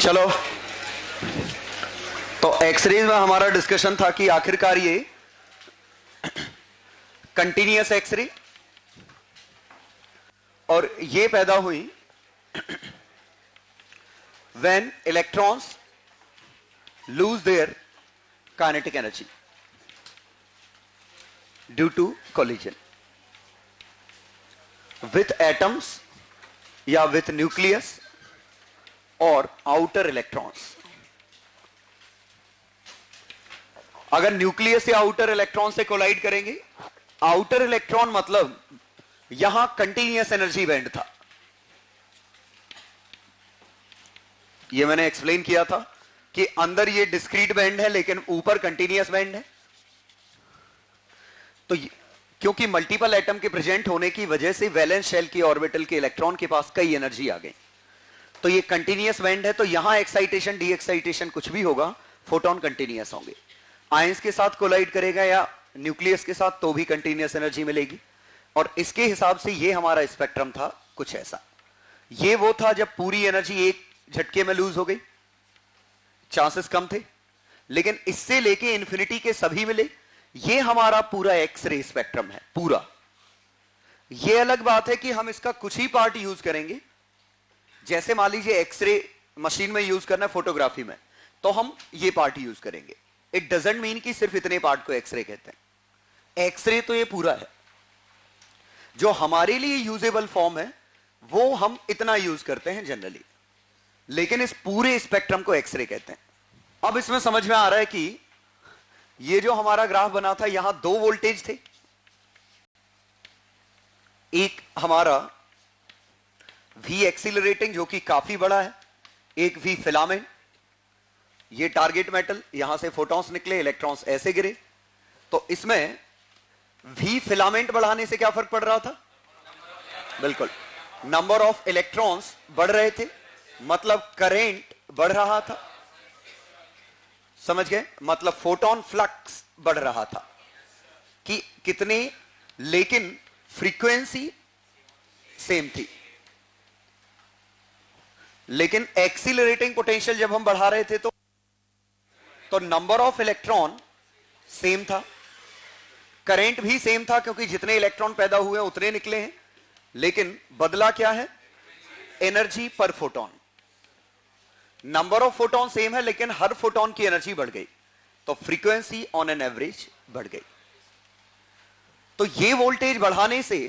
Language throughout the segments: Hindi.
चलो, तो एक्सरेज में हमारा डिस्कशन था कि आखिरकार ये कंटिन्यूअस एक्सरे और ये पैदा हुई when electrons lose their kinetic energy due to collision with atoms या विथ न्यूक्लियस और आउटर इलेक्ट्रॉन्स। अगर न्यूक्लियस या आउटर इलेक्ट्रॉन से कोलाइड करेंगे, आउटर इलेक्ट्रॉन मतलब यहां कंटीन्यूअस एनर्जी बैंड था, यह मैंने एक्सप्लेन किया था कि अंदर ये डिस्क्रीट बैंड है लेकिन ऊपर कंटीन्यूअस बैंड है। तो क्योंकि मल्टीपल एटम के प्रेजेंट होने की वजह से वैलेंस शेल की ऑर्बिटल के इलेक्ट्रॉन के पास कई एनर्जी आ गई, तो ये कंटीन्यूअस बैंड है। तो यहां एक्साइटेशन डी एक्साइटेशन कुछ भी होगा, फोटोन कंटीन्यूअस होंगे। आयंस के साथ कोलाइड करेगा या न्यूक्लियस के साथ तो भी कंटीन्यूअस एनर्जी मिलेगी। और इसके हिसाब से ये हमारा स्पेक्ट्रम था कुछ ऐसा। ये वो था जब पूरी एनर्जी एक झटके में लूज हो गई, चांसेस कम थे, लेकिन इससे लेके इंफिनिटी के सभी मिले। ये हमारा पूरा एक्सरे स्पेक्ट्रम है पूरा। ये अलग बात है कि हम इसका कुछ ही पार्ट यूज करेंगे, जैसे मान लीजिए एक्सरे मशीन में यूज करना है फोटोग्राफी में, तो हम ये पार्ट यूज करेंगे। इट डजंट मीन कि सिर्फ इतने पार्ट को एक्सरे कहते हैं। एक्सरे तो ये पूरा है, जो हमारे लिए यूजेबल फॉर्म है वो हम इतना यूज करते हैं जनरली, लेकिन इस पूरे स्पेक्ट्रम को एक्सरे कहते हैं। अब इसमें समझ में आ रहा है कि ये जो हमारा ग्राफ बना था, यहां दो वोल्टेज थे, एक हमारा V एक्सीलरेटिंग जो कि काफी बड़ा है, एक V फिलामेंट। ये टारगेट मेटल, यहां से फोटॉन्स निकले, इलेक्ट्रॉन्स ऐसे गिरे। तो इसमें V फिलामेंट बढ़ाने से क्या फर्क पड़ रहा था? बिल्कुल, नंबर ऑफ इलेक्ट्रॉन्स बढ़ रहे थे, मतलब करंट बढ़ रहा था। समझ गए? मतलब फोटोन फ्लक्स बढ़ रहा था कि कितने, लेकिन फ्रीक्वेंसी सेम थी। लेकिन एक्सीलरेटिंग पोटेंशियल जब हम बढ़ा रहे थे तो नंबर ऑफ इलेक्ट्रॉन सेम था, करंट भी सेम था, क्योंकि जितने इलेक्ट्रॉन पैदा हुए उतने निकले हैं। लेकिन बदला क्या है? एनर्जी पर photon. Number of photon same है, लेकिन हर फोटोन की एनर्जी बढ़ गई, तो फ्रीक्वेंसी ऑन एन एवरेज बढ़ गई। तो ये वोल्टेज बढ़ाने से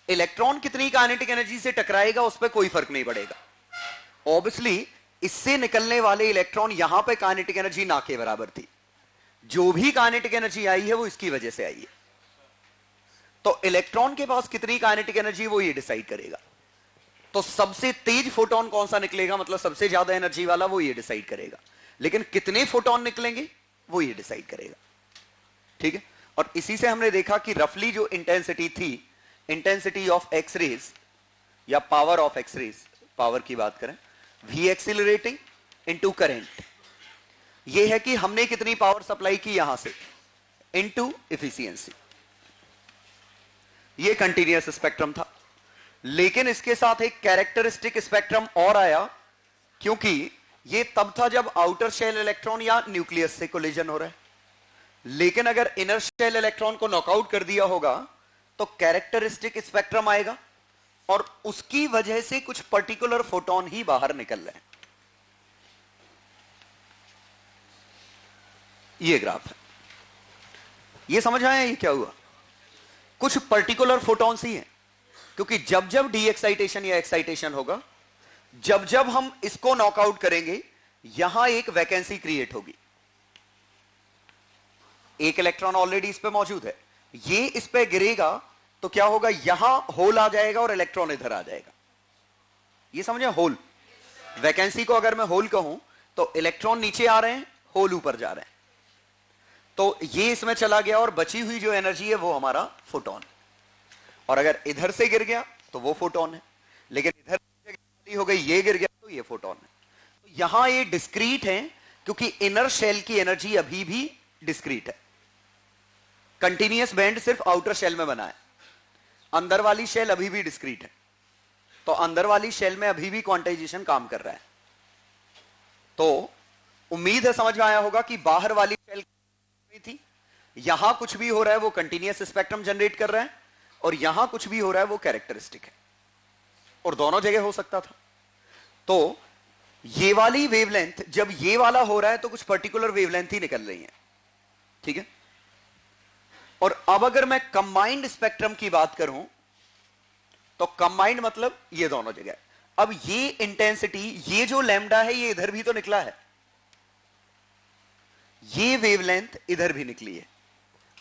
इलेक्ट्रॉन कितनी काइनेटिक एनर्जी से टकराएगा उस पर कोई फर्क नहीं पड़ेगा। ऑब्वियसली इससे निकलने वाले इलेक्ट्रॉन यहां पे काइनेटिक एनर्जी ना के बराबर थी। जो भी काइनेटिक एनर्जी आई है वो इसकी वजह से आई है। तो इलेक्ट्रॉन के पास कितनी काइनेटिक एनर्जी वो ये डिसाइड करेगा। तो सबसे तेज फोटोन कौन सा निकलेगा, मतलब सबसे ज्यादा एनर्जी वाला, वो ये डिसाइड करेगा। लेकिन कितने फोटोन निकलेंगे वो ये डिसाइड करेगा। ठीक है? और इसी से हमने देखा कि रफली जो इंटेंसिटी थी, इंटेंसिटी ऑफ एक्सरेज या पावर ऑफ एक्सरेज, पावर की बात करें, V एक्सीलरेटिंग इनटू करंट, ये है कि हमने कितनी पावर सप्लाई की यहां से इनटू एफिशिएंसी। ये कंटीन्यूअस स्पेक्ट्रम था। लेकिन इसके साथ एक कैरेक्टरिस्टिक स्पेक्ट्रम और आया, क्योंकि ये तब था जब आउटर शेल इलेक्ट्रॉन या न्यूक्लियस से कोलिजन हो रहा है। लेकिन अगर इनर शेल इलेक्ट्रॉन को नॉकआउट कर दिया होगा तो कैरेक्टरिस्टिक स्पेक्ट्रम आएगा, और उसकी वजह से कुछ पर्टिकुलर फोटोन ही बाहर निकल रहे हैं। ये ग्राफ है, ये समझ आया ये क्या हुआ? कुछ पर्टिकुलर फोटॉन्स ही हैं, क्योंकि जब जब डी एक्साइटेशन या एक्साइटेशन होगा, जब जब हम इसको नॉकआउट करेंगे, यहां एक वैकेंसी क्रिएट होगी। एक इलेक्ट्रॉन ऑलरेडी इस पे मौजूद है, ये इस पे गिरेगा तो क्या होगा? यहां होल आ जाएगा और इलेक्ट्रॉन इधर आ जाएगा। ये समझे? होल, वैकेंसी को अगर मैं होल कहूं तो इलेक्ट्रॉन नीचे आ रहे हैं, होल ऊपर जा रहे हैं। तो ये इसमें चला गया और बची हुई जो एनर्जी है वो हमारा फोटोन। और अगर इधर से गिर गया तो वो फोटोन है, लेकिन इधर खाली हो गई, ये गिर गया तो ये फोटोन है। तो यहां ये डिस्क्रीट है, क्योंकि इनर शेल की एनर्जी अभी भी डिस्क्रीट है। कंटीन्यूअस बैंड सिर्फ आउटर शेल में बना है, अंदर वाली शेल अभी भी डिस्क्रीट है। तो अंदर वाली शेल में अभी भी क्वांटाइजेशन काम कर रहा है। तो उम्मीद है समझ में आया होगा कि बाहर वाली शेल थी, यहां कुछ भी हो रहा है वो कंटीन्यूअस स्पेक्ट्रम जनरेट कर रहा है, और यहां कुछ भी हो रहा है वो कैरेक्टरिस्टिक है, और दोनों जगह हो सकता था। तो ये वाली वेवलेंथ, जब ये वाला हो रहा है तो कुछ पर्टिकुलर वेवलेंथ ही निकल रही है, ठीक है। और अब अगर मैं कंबाइंड स्पेक्ट्रम की बात करूं तो कंबाइंड मतलब ये दोनों जगह। अब ये इंटेंसिटी, ये जो लैम्डा है ये इधर भी तो निकला है, ये वेवलेंथ इधर भी निकली है।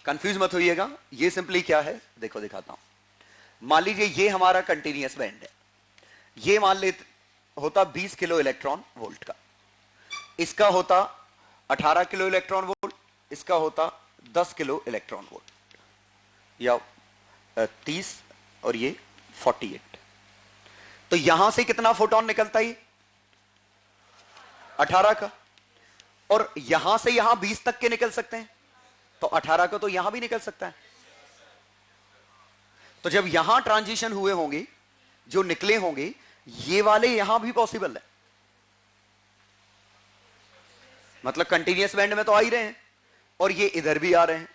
कंफ्यूज मत होइएगा, ये सिंपली क्या है देखो दिखाता हूं। मान लीजिए ये हमारा कंटीन्यूअस बैंड है, ये मान ले होता 20 किलो इलेक्ट्रॉन वोल्ट का, इसका होता 18 किलो इलेक्ट्रॉन वोल्ट, इसका होता 10 किलो इलेक्ट्रॉन वोल्ट, या 30 और ये 48। तो यहां से कितना फोटोन निकलता है? 18 का। और यहां से यहां 20 तक के निकल सकते हैं, तो 18 का तो यहां भी निकल सकता है। तो जब यहां ट्रांजिशन हुए होंगे, जो निकले होंगे, ये वाले यहां भी पॉसिबल है। मतलब कंटीन्यूअस बैंड में तो आ ही रहे हैं, और ये इधर भी आ रहे हैं,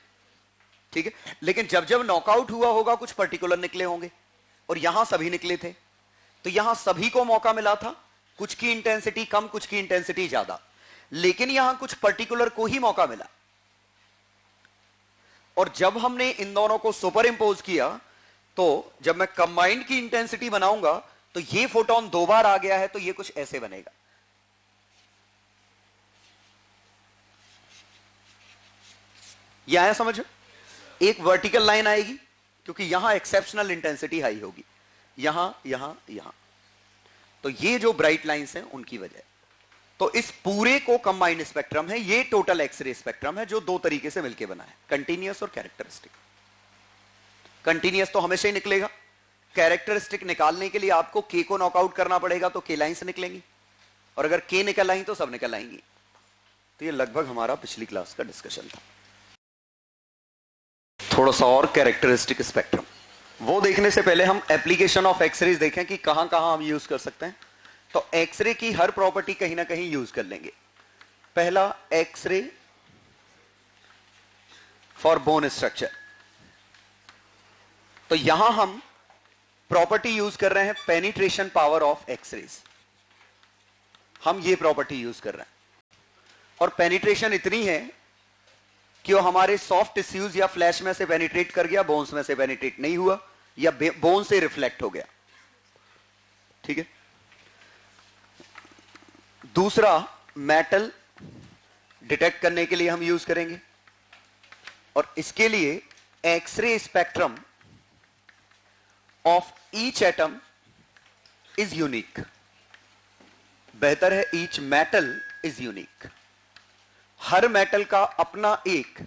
ठीक है। लेकिन जब जब नॉकआउट हुआ होगा कुछ पर्टिकुलर निकले होंगे, और यहां सभी निकले थे, तो यहां सभी को मौका मिला था, कुछ की इंटेंसिटी कम, कुछ की इंटेंसिटी ज्यादा, लेकिन यहां कुछ पर्टिकुलर को ही मौका मिला। और जब हमने इन दोनों को सुपर इंपोज किया, तो जब मैं कंबाइंड की इंटेंसिटी बनाऊंगा तो ये फोटोन 2 बार आ गया है, तो ये कुछ ऐसे बनेगा। यह आया समझ? एक वर्टिकल लाइन आएगी, क्योंकि यहां एक्सेप्शनल इंटेंसिटी हाई होगी, यहां यहां यहां। तो ये जो ब्राइट लाइंस हैं उनकी वजह। तो इस पूरे को कंबाइंड स्पेक्ट्रम है, ये टोटल एक्सरे स्पेक्ट्रम है, जो 2 तरीके से मिलकर बना है, कंटीन्यूअस और कैरेक्टरिस्टिक। कंटीन्यूअस तो हमेशा ही निकलेगा, कैरेक्टरिस्टिक निकालने के लिए आपको के को नॉकआउट करना पड़ेगा, तो के लाइन से निकलेंगी, और अगर के निकल आई तो सब निकल आएंगी। तो ये लगभग हमारा पिछली क्लास का डिस्कशन था। थोड़ा सा और कैरेक्टरिस्टिक स्पेक्ट्रम, वो देखने से पहले हम एप्लीकेशन ऑफ एक्सरेज देखें कि कहां कहां हम यूज कर सकते हैं। तो एक्सरे की हर प्रॉपर्टी कहीं ना कहीं यूज कर लेंगे। पहला, एक्सरे फॉर बोन स्ट्रक्चर। तो यहां हम प्रॉपर्टी यूज कर रहे हैं पेनिट्रेशन पावर ऑफ एक्सरेज, हम ये प्रॉपर्टी यूज कर रहे हैं। और पेनिट्रेशन इतनी है कि वो हमारे सॉफ्ट टिश्यूज या फ्लैश में से पेनिट्रेट कर गया, बोन्स में से पेनिट्रेट नहीं हुआ, या बोन से रिफ्लेक्ट हो गया, ठीक है। दूसरा, मेटल डिटेक्ट करने के लिए हम यूज करेंगे, और इसके लिए X-ray spectrum of each atom is unique. बेहतर है ईच मेटल इज यूनिक। हर मेटल का अपना एक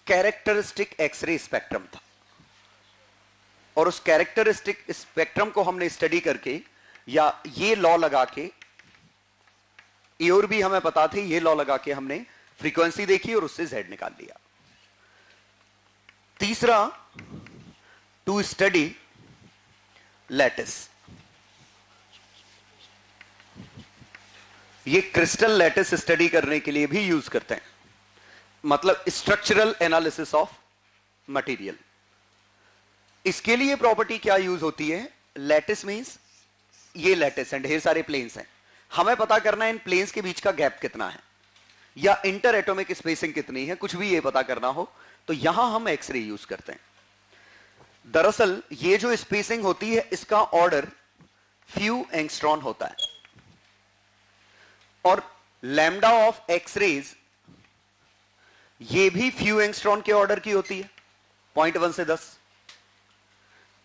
कैरेक्टरिस्टिक एक्सरे स्पेक्ट्रम था, और उस कैरेक्टरिस्टिक स्पेक्ट्रम को हमने स्टडी करके, या ये लॉ लगा के, ये और भी हमें पता थे, ये लॉ लगा के हमने फ्रीक्वेंसी देखी और उससे Z निकाल लिया। तीसरा, टू स्टडी लैटिस। ये क्रिस्टल लैटिस स्टडी करने के लिए भी यूज करते हैं, मतलब स्ट्रक्चरल एनालिसिस ऑफ मटेरियल। इसके लिए प्रॉपर्टी क्या यूज होती है? लैटिस मींस ये लैटिस हैं, ढेर सारे प्लेन्स हैं, हमें पता करना है इन प्लेन्स के बीच का गैप कितना है, या इंटर एटॉमिक स्पेसिंग कितनी है, कुछ भी ये पता करना हो तो यहां हम एक्सरे यूज करते हैं। दरअसल ये जो स्पेसिंग होती है इसका ऑर्डर फ्यू एंगस्ट्रॉन होता है, और लैम्डा ऑफ एक्सरेज ये भी फ्यू एंगस्ट्रॉन के ऑर्डर की होती है, 0.1 से 10।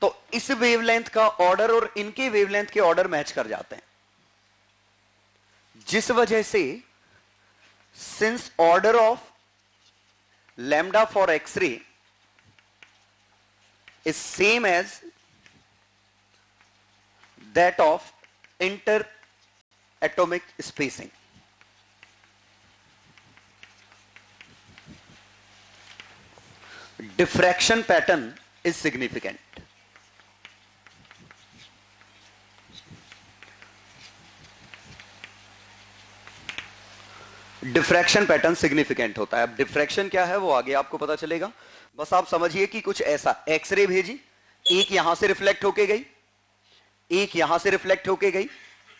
तो इस वेवलेंथ का ऑर्डर और इनके वेवलेंथ के ऑर्डर मैच कर जाते हैं, जिस वजह से since order of lambda for X-ray is same as that of inter atomic spacing, diffraction pattern is significant. Diffraction pattern significant होता है। अब डिफ्रैक्शन क्या है वो आगे आपको पता चलेगा। बस आप समझिए कि कुछ ऐसा, एक्सरे भेजी, एक यहां से रिफ्लेक्ट होके गई, एक यहां से रिफ्लेक्ट होके गई,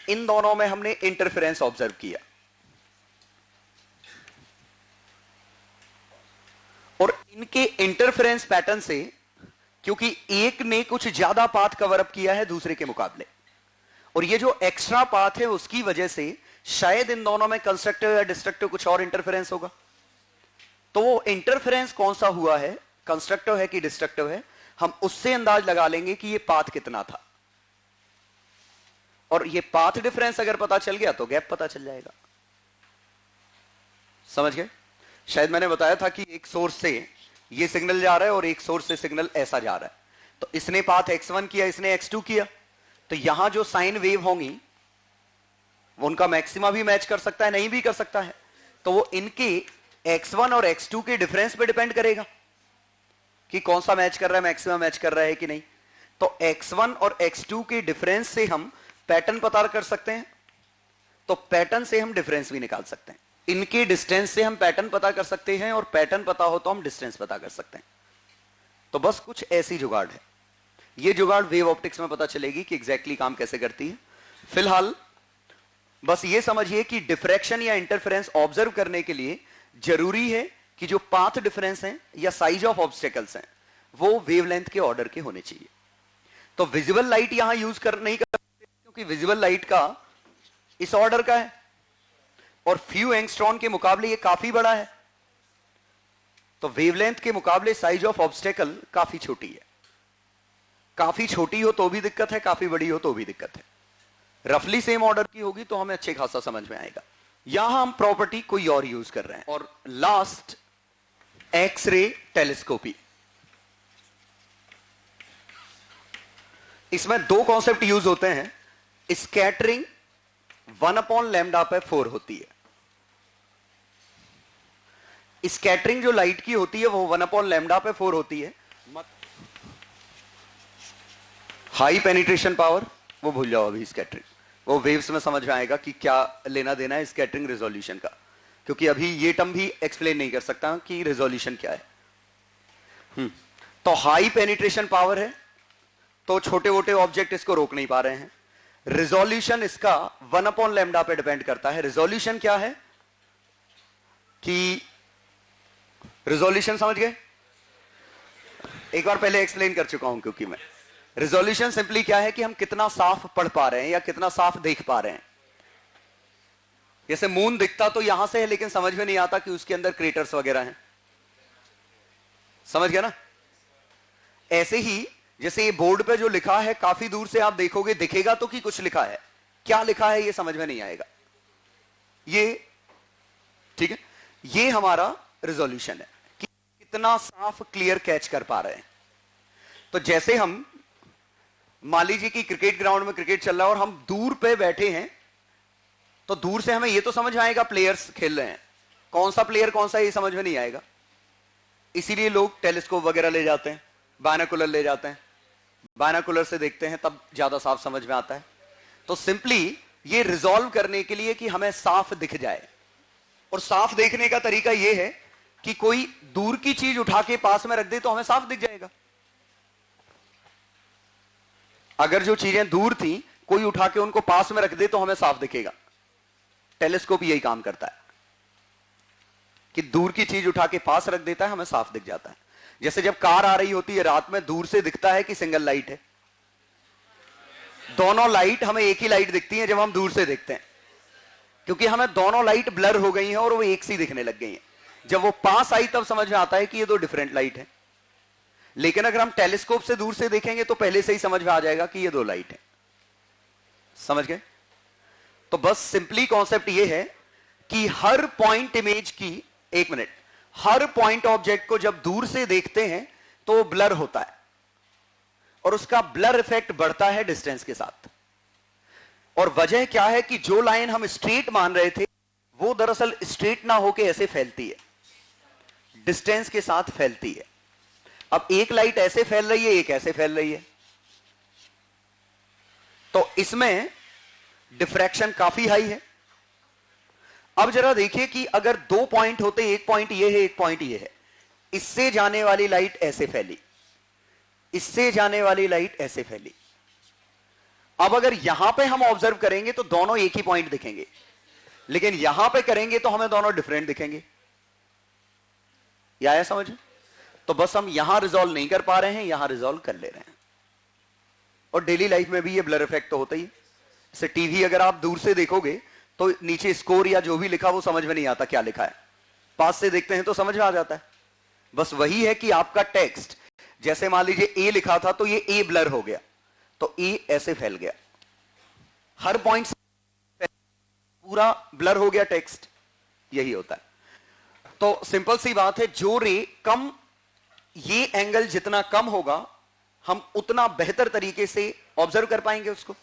इन दोनों में हमने इंटरफेरेंस ऑब्जर्व किया, और इनके इंटरफेरेंस पैटर्न से, क्योंकि एक ने कुछ ज्यादा पाथ कवर अप किया है दूसरे के मुकाबले, और ये जो एक्स्ट्रा पाथ है उसकी वजह से शायद इन दोनों में कंस्ट्रक्टिव या डिस्ट्रक्टिव कुछ और इंटरफेरेंस होगा। तो वो इंटरफेरेंस कौन सा हुआ है, कंस्ट्रक्टिव है कि डिस्ट्रक्टिव है, हम उससे अंदाज लगा लेंगे कि ये पाथ कितना था। और ये पाथ डिफरेंस अगर पता चल गया तो गैप पता चल जाएगा। समझ गए? शायद मैंने बताया था कि एक सोर्स से ये सिग्नल जा रहा है और एक सोर्स से सिग्नल ऐसा जा रहा है, तो इसने पाथ x1 किया, इसने x2 किया, तो यहां जो साइन वेव होंगी वो उनका मैक्सिमा भी मैच कर सकता है, नहीं भी कर सकता है। तो वो इनके x1 और x2 के डिफरेंस पे डिपेंड करेगा कि कौन सा मैच कर रहा है, मैक्सिमा मैच कर रहा है कि नहीं। तो x1 और x2 के डिफरेंस से हम पैटर्न पता कर सकते हैं, तो पैटर्न से हम डिफरेंस भी निकाल सकते हैं। इनके डिस्टेंस से हम पैटर्न पता कर सकते हैं, और पैटर्न पता हो तो हम डिस्टेंस पता कर सकते हैं। तो बस कुछ ऐसी जुगाड़ है। ये जुगाड़ वेव ऑप्टिक्स में पता चलेगी कि एग्जैक्टली काम कैसे करती है। फिलहाल बस ये समझिए कि डिफ्रैक्शन या इंटरफेरेंस ऑब्जर्व करने के लिए जरूरी है कि जो पाथ डिफरेंस हैं या साइज ऑफ ऑब्स्टेकल्स हैं वो वेवलेंथ के ऑर्डर के होने चाहिए। तो विजिबल लाइट यहां यूज नहीं कर सकते, क्योंकि विजिबल लाइट का इस ऑर्डर का है और फ्यू एंगस्ट्रॉन के मुकाबले ये काफी बड़ा है। तो वेवलेंथ के मुकाबले साइज ऑफ ऑब्स्टेकल काफी छोटी है। काफी छोटी हो तो भी दिक्कत है, काफी बड़ी हो तो भी दिक्कत है। रफली सेम ऑर्डर की होगी तो हमें अच्छे खासा समझ में आएगा। यहां हम प्रॉपर्टी कोई और यूज कर रहे हैं। और लास्ट, एक्सरे टेलीस्कोपी। इसमें दो कॉन्सेप्ट यूज होते हैं। स्कैटरिंग 1/λ पे 4 होती है। स्कैटरिंग जो लाइट की होती है वो 1/λ पे 4 होती है। हाई पेनिट्रेशन पावर वो भूल जाओ अभी। स्कैटरिंग वो वेव्स में समझ में आएगा कि क्या लेना देना है स्कैटरिंग रेजोल्यूशन का, क्योंकि अभी ये टर्म भी एक्सप्लेन नहीं कर सकता कि रेजोल्यूशन क्या है। तो हाई पेनिट्रेशन पावर है तो छोटे मोटे ऑब्जेक्ट इसको रोक नहीं पा रहे हैं। रेजोल्यूशन इसका 1/λ पे डिपेंड करता है। रेजोल्यूशन क्या है कि रेजोल्यूशन समझ गए? एक बार पहले एक्सप्लेन कर चुका हूं, क्योंकि मैं रेजोल्यूशन सिंपली क्या है कि हम कितना साफ पढ़ पा रहे हैं या कितना साफ देख पा रहे हैं। जैसे मून दिखता तो यहां से है, लेकिन समझ में नहीं आता कि उसके अंदर क्रेटर्स वगैरह हैं। समझ गया ना? ऐसे ही जैसे ये बोर्ड पे जो लिखा है काफी दूर से आप देखोगे, दिखेगा तो कि कुछ लिखा है, क्या लिखा है ये समझ में नहीं आएगा। ये ठीक है, ये हमारा रेजोल्यूशन है कि कितना साफ क्लियर कैच कर पा रहे हैं। तो जैसे हम मान लीजिए कि क्रिकेट ग्राउंड में क्रिकेट चल रहा है और हम दूर पे बैठे हैं, तो दूर से हमें ये तो समझ में आएगा प्लेयर्स खेल रहे हैं, कौन सा प्लेयर कौन सा ये समझ में नहीं आएगा। इसीलिए लोग टेलीस्कोप वगैरह ले जाते हैं, बायनोकुलर ले जाते हैं, बायनोकुलर से देखते हैं तब ज्यादा साफ समझ में आता है। तो सिंपली ये रिजॉल्व करने के लिए कि हमें साफ दिख जाए, और साफ देखने का तरीका यह है कि कोई दूर की चीज उठा के पास में रख दे तो हमें साफ दिख जाएगा। अगर जो चीजें दूर थी कोई उठा के उनको पास में रख दे तो हमें साफ दिखेगा। टेलीस्कोप यही काम करता है कि दूर की चीज उठा के पास रख देता है, हमें साफ दिख जाता है। जैसे जब कार आ रही होती है रात में, दूर से दिखता है कि सिंगल लाइट है। दोनों लाइट हमें एक ही लाइट दिखती है जब हम दूर से देखते हैं, क्योंकि हमें दोनों लाइट ब्लर हो गई हैं और वो एक सी दिखने लग गई हैं। जब वो पास आई तब समझ में आता है कि ये दो डिफरेंट लाइट है। लेकिन अगर हम टेलीस्कोप से दूर से देखेंगे तो पहले से ही समझ में आ जाएगा कि ये दो लाइट है। समझ गए? तो बस सिंपली कॉन्सेप्ट ये है कि हर पॉइंट इमेज की, एक मिनट, हर पॉइंट ऑब्जेक्ट को जब दूर से देखते हैं तो ब्लर होता है, और उसका ब्लर इफेक्ट बढ़ता है डिस्टेंस के साथ। और वजह क्या है कि जो लाइन हम स्ट्रेट मान रहे थे वो दरअसल स्ट्रेट ना होके ऐसे फैलती है, डिस्टेंस के साथ फैलती है। अब एक लाइट ऐसे फैल रही है, एक ऐसे फैल रही है, तो इसमें डिफ्रैक्शन काफी हाई है। अब जरा देखिए कि अगर 2 पॉइंट होते, एक पॉइंट ये है, एक पॉइंट ये है, इससे जाने वाली लाइट ऐसे फैली, इससे जाने वाली लाइट ऐसे फैली। अब अगर यहां पे हम ऑब्जर्व करेंगे तो दोनों एक ही पॉइंट दिखेंगे, लेकिन यहां पे करेंगे तो हमें दोनों डिफरेंट दिखेंगे। या आया समझ? तो बस हम यहां रिजॉल्व नहीं कर पा रहे हैं, यहां रिजॉल्व कर ले रहे हैं। और डेली लाइफ में भी ये ब्लर इफेक्ट तो होता ही है। जैसे टीवी अगर आप दूर से देखोगे तो नीचे स्कोर या जो भी लिखा वो समझ में नहीं आता क्या लिखा है, पास से देखते हैं तो समझ में आ जाता है। बस वही है कि आपका टेक्स्ट, जैसे मान लीजिए ए लिखा था तो ये ए ब्लर हो गया, तो ए ऐसे फैल गया, हर पॉइंट पूरा ब्लर हो गया टेक्स्ट, यही होता है। तो सिंपल सी बात है, जो रे कम, ये एंगल जितना कम होगा हम उतना बेहतर तरीके से ऑब्जर्व कर पाएंगे उसको।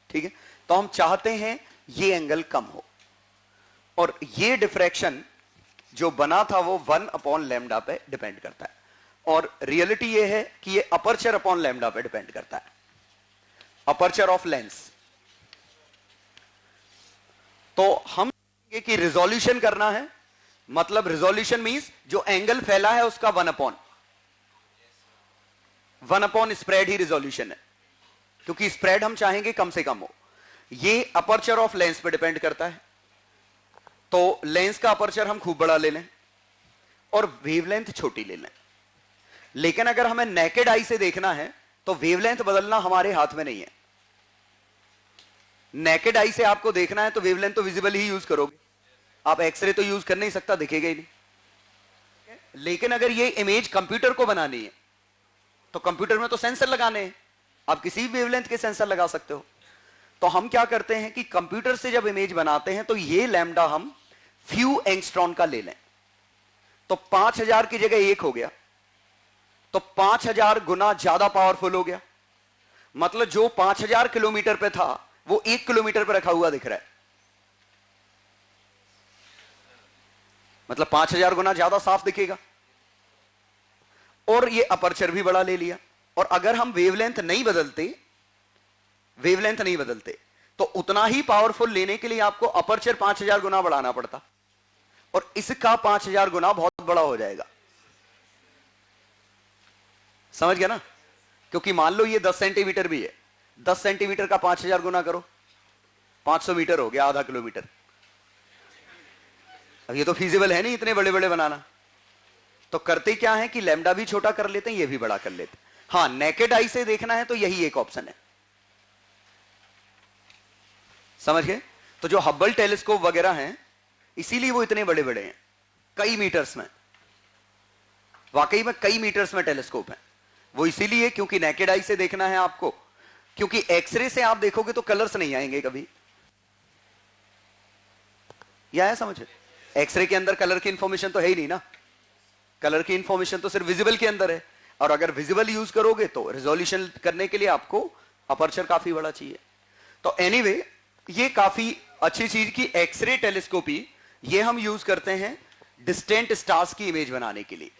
ठीक है, तो हम चाहते हैं ये एंगल कम हो, और ये डिफ्रैक्शन जो बना था वो 1/λ पे डिपेंड करता है, और रियलिटी ये है कि ये अपर्चर अपॉन लैम्डा पे डिपेंड करता है, अपर्चर ऑफ लेंस। तो हम कि रिजोल्यूशन करना है, मतलब रिजोल्यूशन मींस जो एंगल फैला है उसका 1/1 स्प्रेड ही रिजोल्यूशन है, क्योंकि स्प्रेड हम चाहेंगे कम से कम हो। ये अपर्चर ऑफ लेंस पे डिपेंड करता है, तो लेंस का अपर्चर हम खूब बड़ा ले लें और वेवलेंथ छोटी ले लें। लेकिन अगर हमें नेकेड आई से देखना है तो वेवलेंथ बदलना हमारे हाथ में नहीं है। नेकेड आई से आपको देखना है तो वेवलेंथ तो विजिबल ही यूज करोगे, आप एक्सरे तो यूज कर नहीं सकता, दिखेगा ही नहीं। लेकिन अगर ये इमेज कंप्यूटर को बनानी है तो कंप्यूटर में तो सेंसर लगाने हैं, आप किसी भी वेवलेंथ के सेंसर लगा सकते हो। तो हम क्या करते हैं कि कंप्यूटर से जब इमेज बनाते हैं तो ये लैम्डा हम फ्यू एंगस्ट्रॉन का ले लें, तो 5000 की जगह 1 हो गया, तो 5000 गुना ज्यादा पावरफुल हो गया। मतलब जो 5000 किलोमीटर पे था वो 1 किलोमीटर पे रखा हुआ दिख रहा है, मतलब 5000 गुना ज्यादा साफ दिखेगा। और ये अपर्चर भी बड़ा ले लिया। और अगर हम वेवलेंथ नहीं बदलते तो उतना ही पावरफुल लेने के लिए आपको अपर्चर 5000 गुना बढ़ाना पड़ता, और इसका 5000 गुना बहुत बड़ा हो जाएगा। समझ गया ना? क्योंकि मान लो ये 10 सेंटीमीटर भी है, 10 सेंटीमीटर का 5000 गुना करो, 500 मीटर हो गया, आधा किलोमीटर। अब ये तो फिजिबल है नहीं इतने बड़े बड़े बनाना, तो करते क्या है कि लैम्डा भी छोटा कर लेते हैं, ये भी बड़ा कर लेते हैं। हाँ, नेकेड आई से देखना है तो यही एक ऑप्शन है। समझ गए? तो जो हब्बल टेलीस्कोप वगैरह हैं, इसीलिए वो इतने बड़े बड़े हैं, कई मीटर्स में, वाकई में कई मीटर्स में टेलीस्कोप है। वो इसीलिए क्योंकि नेकेड आई से देखना है आपको, क्योंकि एक्सरे से आप देखोगे तो कलर्स नहीं आएंगे कभी। यह है समझ? एक्सरे के अंदर कलर की इंफॉर्मेशन तो है ही नहीं ना, कलर की इंफॉर्मेशन तो सिर्फ विजिबल के अंदर है, और अगर विजिबल यूज करोगे तो रिजोल्यूशन करने के लिए आपको अपर्चर काफी बड़ा चाहिए। तो एनीवे, ये काफी अच्छी चीज की एक्सरे टेलीस्कोपी, ये हम यूज करते हैं डिस्टेंट स्टार्स की इमेज बनाने के लिए।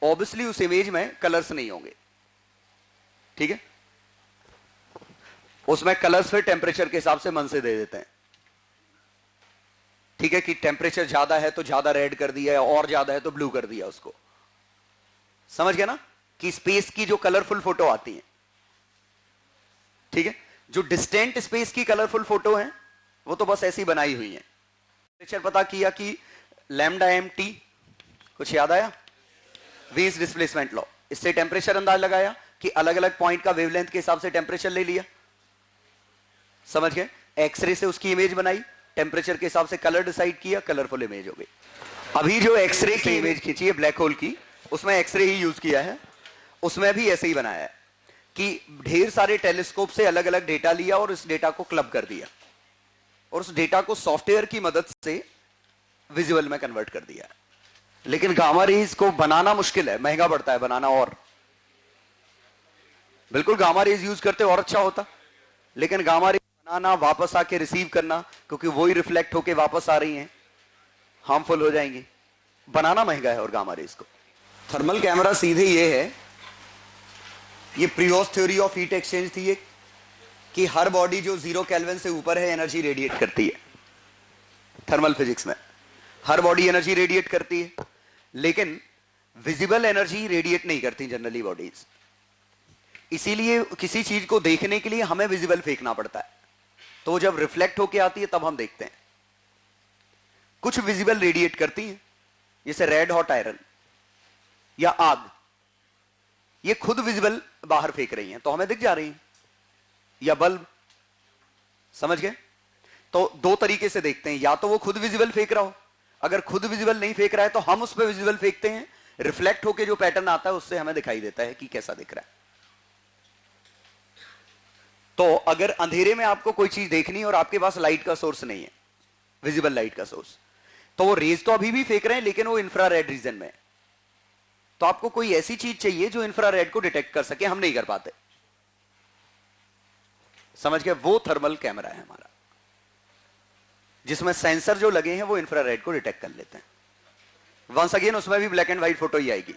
ऑब्वियसली उस इमेज में कलर्स नहीं होंगे, ठीक है, उसमें कलर्स फिर टेम्परेचर के हिसाब से मन से दे देते हैं। ठीक है, कि टेम्परेचर ज्यादा है तो ज्यादा रेड कर दिया, और ज्यादा है तो ब्लू कर दिया उसको। समझ गया ना? कि स्पेस की जो कलरफुल फोटो आती है, ठीक है, जो डिस्टेंट स्पेस की कलरफुल फोटो है वो तो बस ऐसी बनाई हुई है। टेम्परेचर पता किया कि लैम्डा एम टी, कुछ याद आया? वीन्स डिस्प्लेसमेंट लॉ, इससे टेम्परेचर अंदाज लगाया कि अलग अलग पॉइंट का वेवलेंथ के हिसाब से टेम्परेचर ले लिया। समझ गए? एक्सरे से उसकी इमेज बनाई, टेम्परेचर के हिसाब से कलर डिसाइड किया, कलरफुल इमेज हो गई। अभी जो एक्सरे की इमेज खींची है ब्लैक होल की, उसमें एक्सरे ही यूज किया है, उसमें भी ऐसे ही बनाया है कि ढेर सारे टेलीस्कोप से अलग अलग डेटा लिया और इस डेटा को क्लब कर दिया, और उस डेटा को सॉफ्टवेयर की मदद से विजुअल में कन्वर्ट कर दिया। लेकिन गामा रेज को बनाना मुश्किल है, महंगा पड़ता है बनाना, और बिल्कुल गामा रेज यूज करते और अच्छा होता, लेकिन गामा रेज बनाना, वापस आके रिसीव करना, क्योंकि वही रिफ्लेक्ट होके वापस आ रही हैं, हार्मफुल हो जाएंगी, बनाना महंगा है। और गामा रेज को थर्मल कैमरा सीधे ये है, ये प्रियोस थ्योरी ऑफ हीट एक्सचेंज थी एक, कि हर बॉडी जो 0 केल्विन से ऊपर है एनर्जी रेडिएट करती है। थर्मल फिजिक्स में हर बॉडी एनर्जी रेडिएट करती है, लेकिन विजिबल एनर्जी रेडिएट नहीं करती जनरली बॉडीज। इसीलिए किसी चीज को देखने के लिए हमें विजिबल फेंकना पड़ता है, तो जब रिफ्लेक्ट होके आती है तब हम देखते हैं। कुछ विजिबल रेडिएट करती हैं, जैसे रेड हॉट आयरन या आग, ये खुद विजिबल बाहर फेंक रही हैं तो हमें दिख जा रही हैं, या बल्ब। समझ गए? तो दो तरीके से देखते हैं, या तो वो खुद विजिबल फेंक रहा हो, अगर खुद विजिबल नहीं फेंक रहा है तो हम उस पर विजिबल फेंकते हैं, रिफ्लेक्ट होके जो पैटर्न आता है उससे हमें दिखाई देता है कि कैसा दिख रहा है। तो अगर अंधेरे में आपको कोई चीज देखनी है और आपके पास लाइट का सोर्स नहीं है, विजिबल लाइट का सोर्स, तो वो रेज तो अभी भी फेंक रहे हैं लेकिन वो इंफ्रारेड रीजन में है। तो आपको कोई ऐसी चीज चाहिए जो इंफ्रारेड को डिटेक्ट कर सके, हम नहीं कर पाते। समझ गए? वो थर्मल कैमरा है हमारा, जिसमें सेंसर जो लगे हैं वो इंफ्रारेड को डिटेक्ट कर लेते हैं। वंस अगेन उसमें भी ब्लैक एंड व्हाइट फोटो ही आएगी,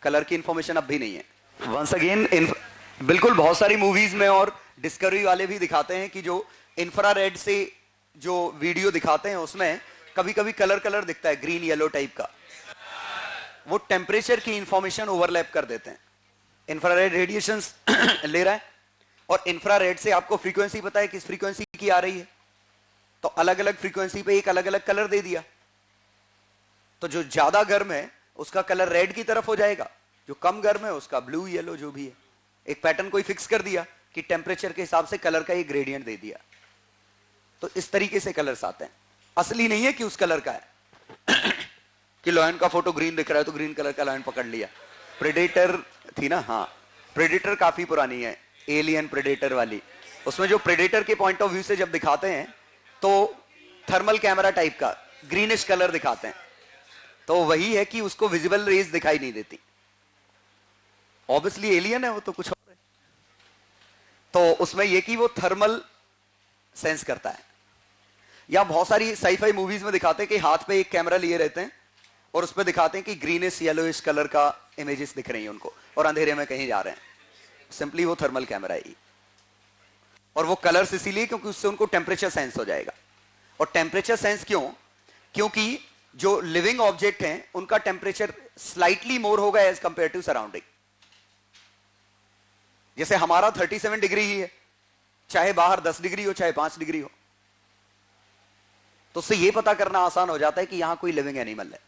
कलर की इंफॉर्मेशन अब भी नहीं है। वंस अगेन बिल्कुल बहुत सारी मूवीज में और डिस्कवरी वाले भी दिखाते हैं कि जो इंफ्रारेड से जो वीडियो दिखाते हैं उसमें कभी कभी कलर दिखता है, ग्रीन येलो टाइप का। वो टेम्परेचर की इंफॉर्मेशन ओवरलैप कर देते हैं। इंफ्रारेड रेडिएशंस ले रहा है और इंफ्रारेड से आपको फ्रीक्वेंसी पता है किस फ्रीक्वेंसी की आ रही है, तो अलग अलग फ्रीक्वेंसी पे एक अलग अलग कलर दे दिया, तो जो ज्यादा गर्म है उसका कलर रेड की तरफ हो जाएगा, जो कम गर्म है उसका ब्लू येलो जो भी है। एक पैटर्न कोई फिक्स कर दिया कि टेम्परेचर के हिसाब से कलर का एक ग्रेडियंट दे दिया, तो इस तरीके से कलर्स आते हैं। असली नहीं है कि उस कलर का है कि लॉयन का फोटो ग्रीन दिख रहा है तो ग्रीन कलर का लॉयन पकड़ लिया। प्रेडेटर थी ना, हाँ प्रेडेटर काफी पुरानी है, एलियन प्रेडेटर वाली, उसमें जो प्रेडेटर के पॉइंट ऑफ व्यू से जब दिखाते हैं तो थर्मल कैमरा टाइप का ग्रीनिश कलर दिखाते हैं, तो वही है कि उसको विजिबल रेज दिखाई नहीं देती। ऑब्वियसली एलियन है वो, तो कुछ और है। तो उसमें यह कि वो थर्मल सेंस करता है। या बहुत सारी साईफाई मूवीज में दिखाते हैं कि हाथ पे एक कैमरा लिए रहते हैं और उसमें दिखाते हैं कि ग्रीनिश येलोइश कलर का इमेजेस दिख रही हैं उनको, और अंधेरे में कहीं जा रहे हैं। सिंपली वो थर्मल कैमरा है, और वो कलर्स इसीलिए क्योंकि उससे उनको टेम्परेचर सेंस हो जाएगा। और टेम्परेचर सेंस क्यों? क्योंकि जो लिविंग ऑब्जेक्ट हैं उनका टेम्परेचर स्लाइटली मोर होगा एज कंपेयर टू सराउंडिंग। जैसे हमारा 37 डिग्री ही है, चाहे बाहर 10 डिग्री हो चाहे 5 डिग्री हो, तो उससे यह पता करना आसान हो जाता है कि यहां कोई लिविंग एनिमल है।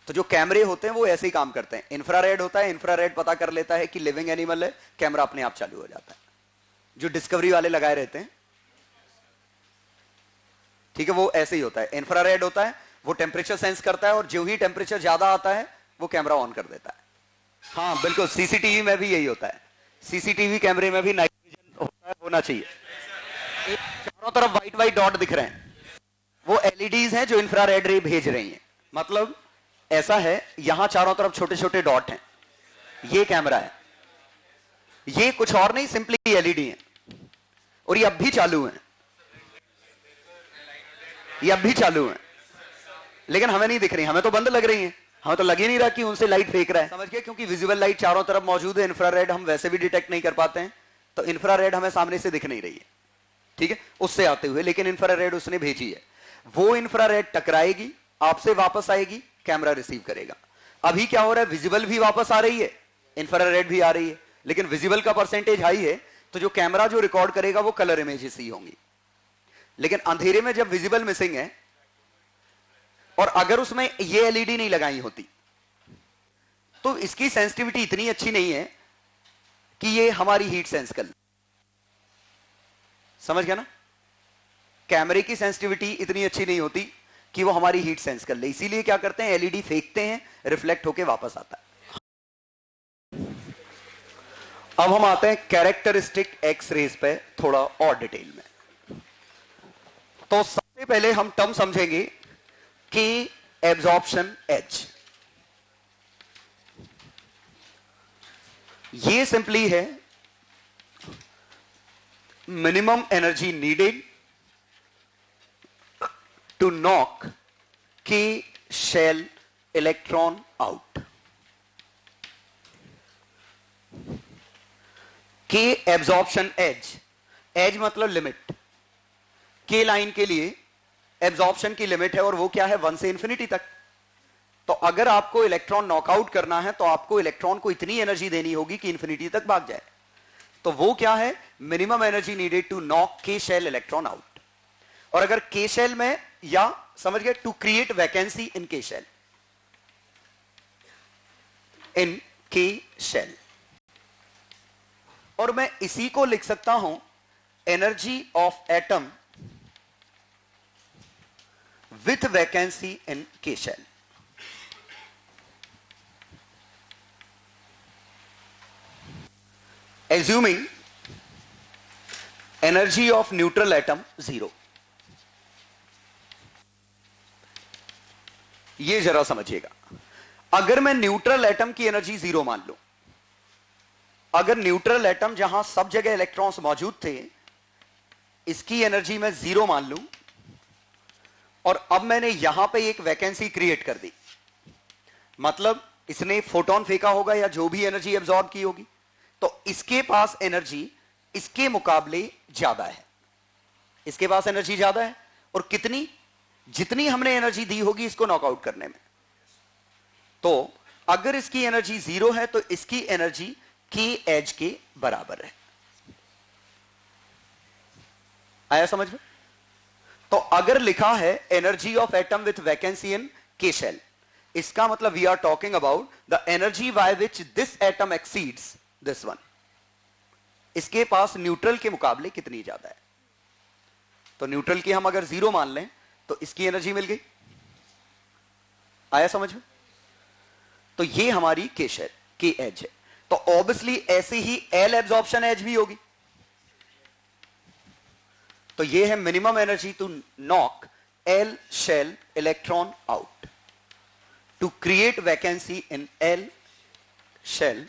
तो जो कैमरे होते हैं वो ऐसे ही काम करते हैं। इंफ्रारेड होता है, इंफ्रारेड पता कर लेता है कि लिविंग एनिमल है, कैमरा अपने आप चालू हो जाता है। जो डिस्कवरी वाले लगाए रहते हैं, ठीक है, वो ऐसे ही होता है। इंफ्रारेड होता है, वो टेम्परेचर सेंस करता है और जो ही टेम्परेचर ज्यादा आता है वो कैमरा ऑन कर देता है। हाँ बिल्कुल, सीसीटीवी में भी यही होता है। सीसीटीवी कैमरे में भी नाइट विजन होता है, होना चाहिए। चारों तरफ व्हाइट व्हाइट डॉट दिख रहे हैं, वो एलईडीज हैं जो इंफ्रारेड रे भेज रही हैं। मतलब ऐसा है, यहां चारों तरफ छोटे छोटे डॉट हैं, ये कैमरा है, ये कुछ और नहीं सिंपली एलईडी है, और ये अब भी चालू है, ये अब भी चालू है, लेकिन हमें नहीं दिख रही, हमें तो बंद लग रही है, हमें तो लग ही नहीं रहा कि उनसे लाइट फेंक रहा है। समझ गए? क्योंकि विजिबल लाइट चारों तरफ मौजूद है, इंफ्रारेड हम वैसे भी डिटेक्ट नहीं कर पाते हैं, तो इंफ्रारेड हमें सामने से दिख नहीं रही है, ठीक है, उससे आते हुए, लेकिन इंफ्रारेड उसने भेजी है। वो इंफ्रारेड टकराएगी, आपसे वापस आएगी, कैमरा रिसीव करेगा। अभी क्या हो रहा है, विजिबल भी वापस आ रही है, इंफ्रारेड भी आ रही है, लेकिन विजिबल का परसेंटेज हाई है, तो जो कैमरा जो रिकॉर्ड करेगा वो कलर इमेजेस ही होंगी। लेकिन अंधेरे में जब विजिबल मिसिंग है, और अगर उसमें ये एलईडी नहीं लगाई होती, तो इसकी सेंसिटिविटी इतनी अच्छी नहीं है कि ये हमारी हीट सेंस कर ले। समझ गया ना? कैमरे की सेंसिटिविटी इतनी अच्छी नहीं होती कि वो हमारी हीट सेंस कर ले, इसीलिए क्या करते हैं, एलईडी फेंकते हैं, रिफ्लेक्ट होके वापस आता है। अब हम आते हैं कैरेक्टरिस्टिक एक्स रेज पे थोड़ा और डिटेल में। तो सबसे पहले हम टर्म समझेंगे कि एब्जॉर्प्शन एच, ये सिंपली है minimum energy needed to knock K shell electron out. K absorption edge, edge मतलब लिमिट, के लाइन के लिए एब्जॉर्प्शन की लिमिट है और वो क्या है, 1 से इंफिनिटी तक। तो अगर आपको इलेक्ट्रॉन नॉकआउट करना है तो आपको इलेक्ट्रॉन को इतनी एनर्जी देनी होगी कि इंफिनिटी तक भाग जाए। तो वो क्या है, minimum energy needed to knock K shell electron out. और अगर के शेल में, या समझ गए, to create vacancy in K shell, in K shell. और मैं इसी को लिख सकता हूं energy of atom with vacancy in K shell. assuming energy of neutral atom 0। ये जरा समझिएगा, अगर मैं न्यूट्रल एटम की एनर्जी 0 मान लूं, अगर न्यूट्रल एटम जहां सब जगह इलेक्ट्रॉन्स मौजूद थे, इसकी एनर्जी मैं 0 मान लूं, और अब मैंने यहां पे एक वैकेंसी क्रिएट कर दी, मतलब इसने फोटोन फेंका होगा या जो भी एनर्जी एब्जॉर्ब की होगी, तो इसके पास एनर्जी इसके मुकाबले ज्यादा है, इसके पास एनर्जी ज्यादा है। और कितनी, जितनी हमने एनर्जी दी होगी इसको नॉकआउट करने में। तो अगर इसकी एनर्जी 0 है तो इसकी एनर्जी के एज के बराबर है। आया समझ में? तो अगर लिखा है energy of atom with vacancy in K shell, इसका मतलब we are talking about the energy by which this atom exceeds this one. इसके पास न्यूट्रल के मुकाबले कितनी ज्यादा है। तो न्यूट्रल की हम अगर 0 मान लें तो इसकी एनर्जी मिल गई। आया समझ में? तो ये हमारी के शेल की एज है। तो ऑब्वियसली ऐसे ही एल एब्जॉर्प्शन एज भी होगी। तो ये है minimum energy to knock L shell electron out to create vacancy in L shell.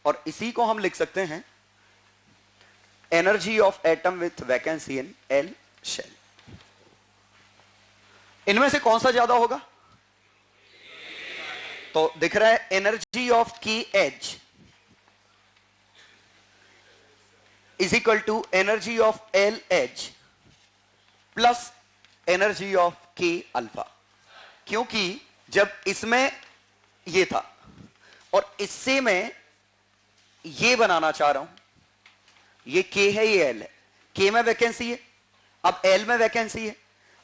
और इसी को हम लिख सकते हैं energy of atom with vacancy in L shell. इनमें से कौन सा ज्यादा होगा? तो दिख रहा है energy of K edge is equal to energy of L edge plus energy of K alpha. क्योंकि जब इसमें ये था और इससे मैं ये बनाना चाह रहा हूं, ये के है, ये एल है, के में वैकेंसी है, अब एल में वैकेंसी है,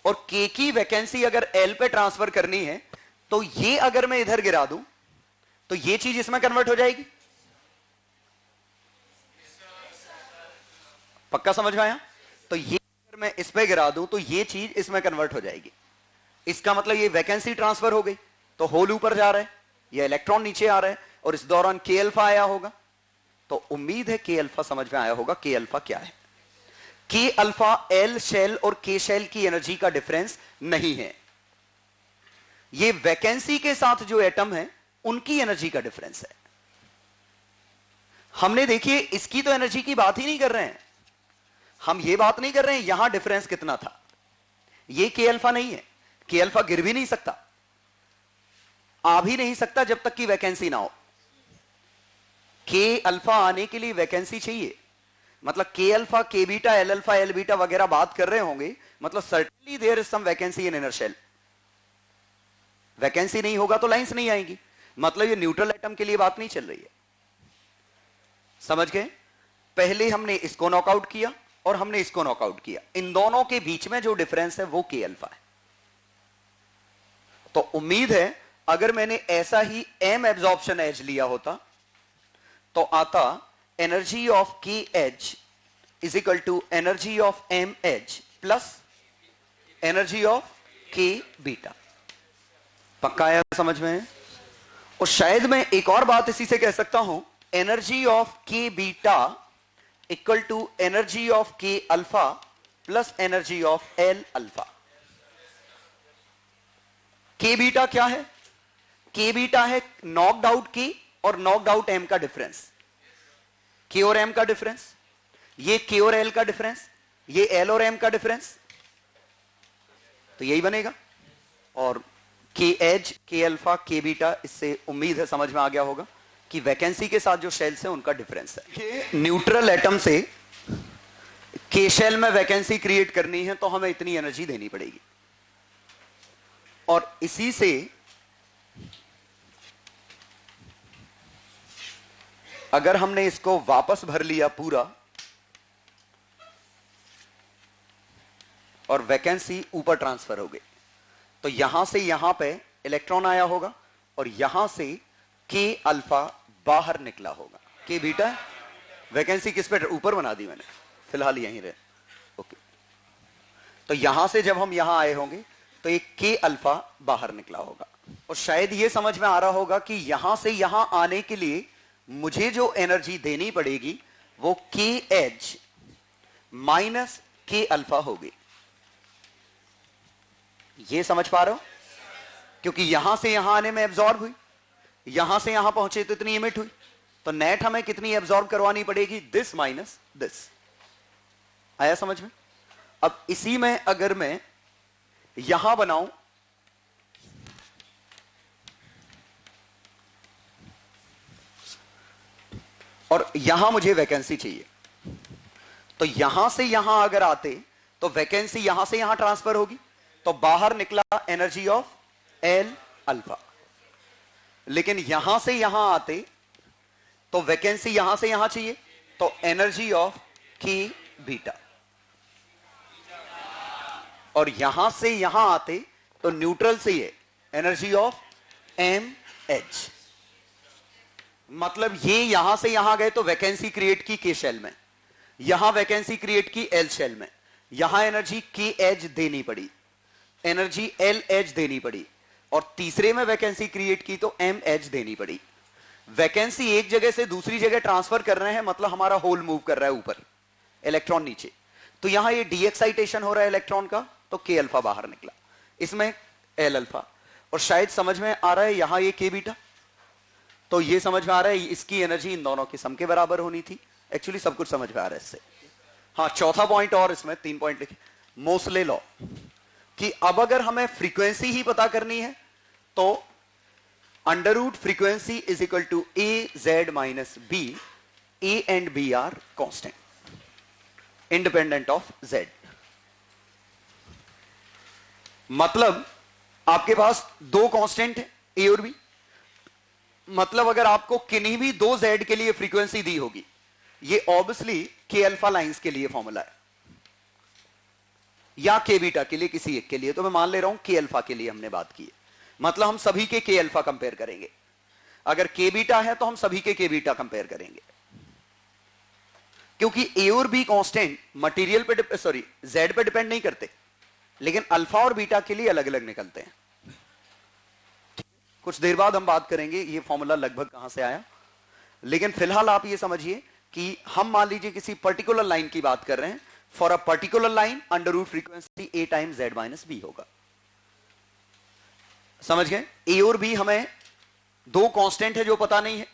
और के की वैकेंसी अगर एल पे ट्रांसफर करनी है तो ये अगर मैं इधर गिरा दूं तो ये चीज इसमें कन्वर्ट हो जाएगी। पक्का समझ में आया? तो ये अगर मैं इस पे गिरा दूं तो ये चीज इसमें कन्वर्ट हो जाएगी। इसका मतलब ये वैकेंसी ट्रांसफर हो गई, तो होल ऊपर जा रहा है, ये इलेक्ट्रॉन नीचे आ रहा है, और इस दौरान के अल्फा आया होगा। तो उम्मीद है के अल्फा समझ में आया होगा। के अल्फा क्या है? के अल्फा एल शेल और के शेल की एनर्जी का डिफरेंस नहीं है, ये वैकेंसी के साथ जो एटम है उनकी एनर्जी का डिफरेंस है। हमने देखिए इसकी तो एनर्जी की बात ही नहीं कर रहे हैं, हम ये बात नहीं कर रहे हैं यहां डिफरेंस कितना था। ये के अल्फा नहीं है, के अल्फा गिर भी नहीं सकता, आ भी नहीं सकता जब तक कि वैकेंसी ना हो। के अल्फा आने के लिए वैकेंसी चाहिए, मतलब K alpha, K beta, L alpha, L beta वगैरह बात कर रहे होंगे, मतलब certainly there is some vacancy in inner shell. Vacancy नहीं होगा तो लाइंस नहीं आएंगी, मतलब ये न्यूट्रल एटम के लिए बात नहीं चल रही है। समझ गए? पहले हमने इसको नॉकआउट किया और हमने इसको नॉकआउट किया, इन दोनों के बीच में जो डिफरेंस है वो के अल्फा है। तो उम्मीद है अगर मैंने ऐसा ही एम एब्जॉर्प्शन एज लिया होता तो आता energy of K edge is equal to energy of M edge plus energy of K beta. पक्का आया समझ में? और शायद मैं एक और बात इसी से कह सकता हूं, energy of K beta equal to energy of K alpha plus energy of L alpha. K beta क्या है? के बीटा है नॉकड आउट के और नॉकड आउट एम का डिफरेंस, के और एम का डिफरेंस, ये के और एल का डिफरेंस, ये एल और एम का डिफरेंस, तो यही बनेगा। और के एज, के अल्फा, के बीटा, इससे उम्मीद है समझ में आ गया होगा। कि वैकेंसी के साथ जो शेल्स है उनका डिफरेंस है। न्यूट्रल एटम से के शेल में वैकेंसी क्रिएट करनी है तो हमें इतनी एनर्जी देनी पड़ेगी, और इसी से अगर हमने इसको वापस भर लिया पूरा और वैकेंसी ऊपर ट्रांसफर हो गई, तो यहां से यहां पे इलेक्ट्रॉन आया होगा और यहां से के अल्फा बाहर निकला होगा। के बीटा वैकेंसी किस पे ऊपर बना दी मैंने, फिलहाल यहीं रहे। ओके, तो यहां से जब हम यहां आए होंगे तो एक के अल्फा बाहर निकला होगा, और शायद यह समझ में आ रहा होगा कि यहां से यहां आने के लिए मुझे जो एनर्जी देनी पड़ेगी वो के एच माइनस के अल्फा होगी। ये समझ पा रहे हो? क्योंकि यहां से यहां आने में एब्जॉर्ब हुई, यहां से यहां पहुंचे तो इतनी इमिट हुई, तो नेट हमें कितनी एब्जॉर्ब करवानी पड़ेगी, दिस माइनस दिस। आया समझ में? अब इसी में अगर मैं यहां बनाऊं और यहां मुझे वैकेंसी चाहिए, तो यहां से यहां अगर आते तो वैकेंसी यहां से यहां ट्रांसफर होगी, तो बाहर निकला एनर्जी ऑफ एल अल्फा। लेकिन यहां से यहां आते तो वैकेंसी यहां से यहां चाहिए, तो एनर्जी ऑफ के बीटा, और यहां से यहां आते तो न्यूट्रल से ये एनर्जी ऑफ एम एच। मतलब ये यहां से यहां गए तो वैकेंसी क्रिएट की के शेल में, यहां वैकेंसी क्रिएट की एल शेल में, यहां एनर्जी के एच देनी पड़ी, एनर्जी एल एच देनी पड़ी, और तीसरे में वैकेंसी क्रिएट की तो एम एच देनी पड़ी। वैकेंसी एक जगह से दूसरी जगह ट्रांसफर कर रहे हैं, मतलब हमारा होल मूव कर रहा है ऊपर, इलेक्ट्रॉन नीचे, तो यहां ये डी एक्साइटेशन हो रहा है इलेक्ट्रॉन का, तो के अल्फा बाहर निकला, इसमें एल अल्फा। और शायद समझ में आ रहा है यहां ये के बीटा, तो ये समझ में आ रहा है इसकी एनर्जी इन दोनों की सम के बराबर होनी थी। एक्चुअली सब कुछ समझ में आ रहा है इससे। हाँ, चौथा पॉइंट, और इसमें 3 पॉइंट लिखे, मोसले लॉ, कि अब अगर हमें फ्रीक्वेंसी ही पता करनी है तो under root frequency is equal to A Z minus B, A and B are constant independent of Z. मतलब आपके पास दो कांस्टेंट है, ए और बी, मतलब अगर आपको किन्हीं भी दो जेड के लिए फ्रीक्वेंसी दी होगी, ये ऑब्वियसली के अल्फा लाइंस के लिए फॉर्मूला है, या के बीटा के लिए किसी एक के लिए, तो मैं मान ले रहा हूं के अल्फा के लिए हमने बात की है, मतलब हम सभी के अल्फा कंपेयर करेंगे। अगर के बीटा है तो हम सभी के बीटा कंपेयर करेंगे, क्योंकि ए और बी कांस्टेंट मटेरियल पे सॉरी जेड पे डिपेंड नहीं करते, लेकिन अल्फा और बीटा के लिए अलग अलग निकलते हैं। कुछ देर बाद हम बात करेंगे ये फॉर्मूला लगभग कहां से आया, लेकिन फिलहाल आप ये समझिए कि हम मान लीजिए किसी पर्टिकुलर लाइन की बात कर रहे हैं, for a particular line under root frequency A times Z minus B होगा। समझ गए? ए और बी हमें दो कांस्टेंट है जो पता नहीं है,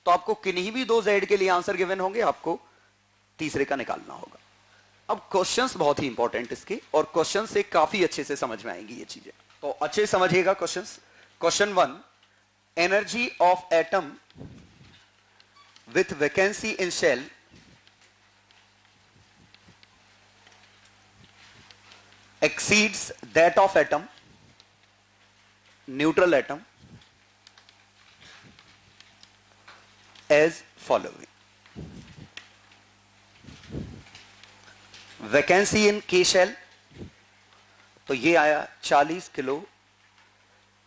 तो आपको किन्हीं भी दो जेड के लिए आंसर गिवन होंगे, आपको तीसरे का निकालना होगा। अब क्वेश्चंस बहुत ही इंपॉर्टेंट इसके, और क्वेश्चन से काफी अच्छे से समझ में आएंगी ये चीजें, तो अच्छे समझिएगा questions. Question 1, energy of atom with vacancy in shell exceeds that of atom, neutral atom, as following. Vacancy in K shell, तो ये आया 40 kilo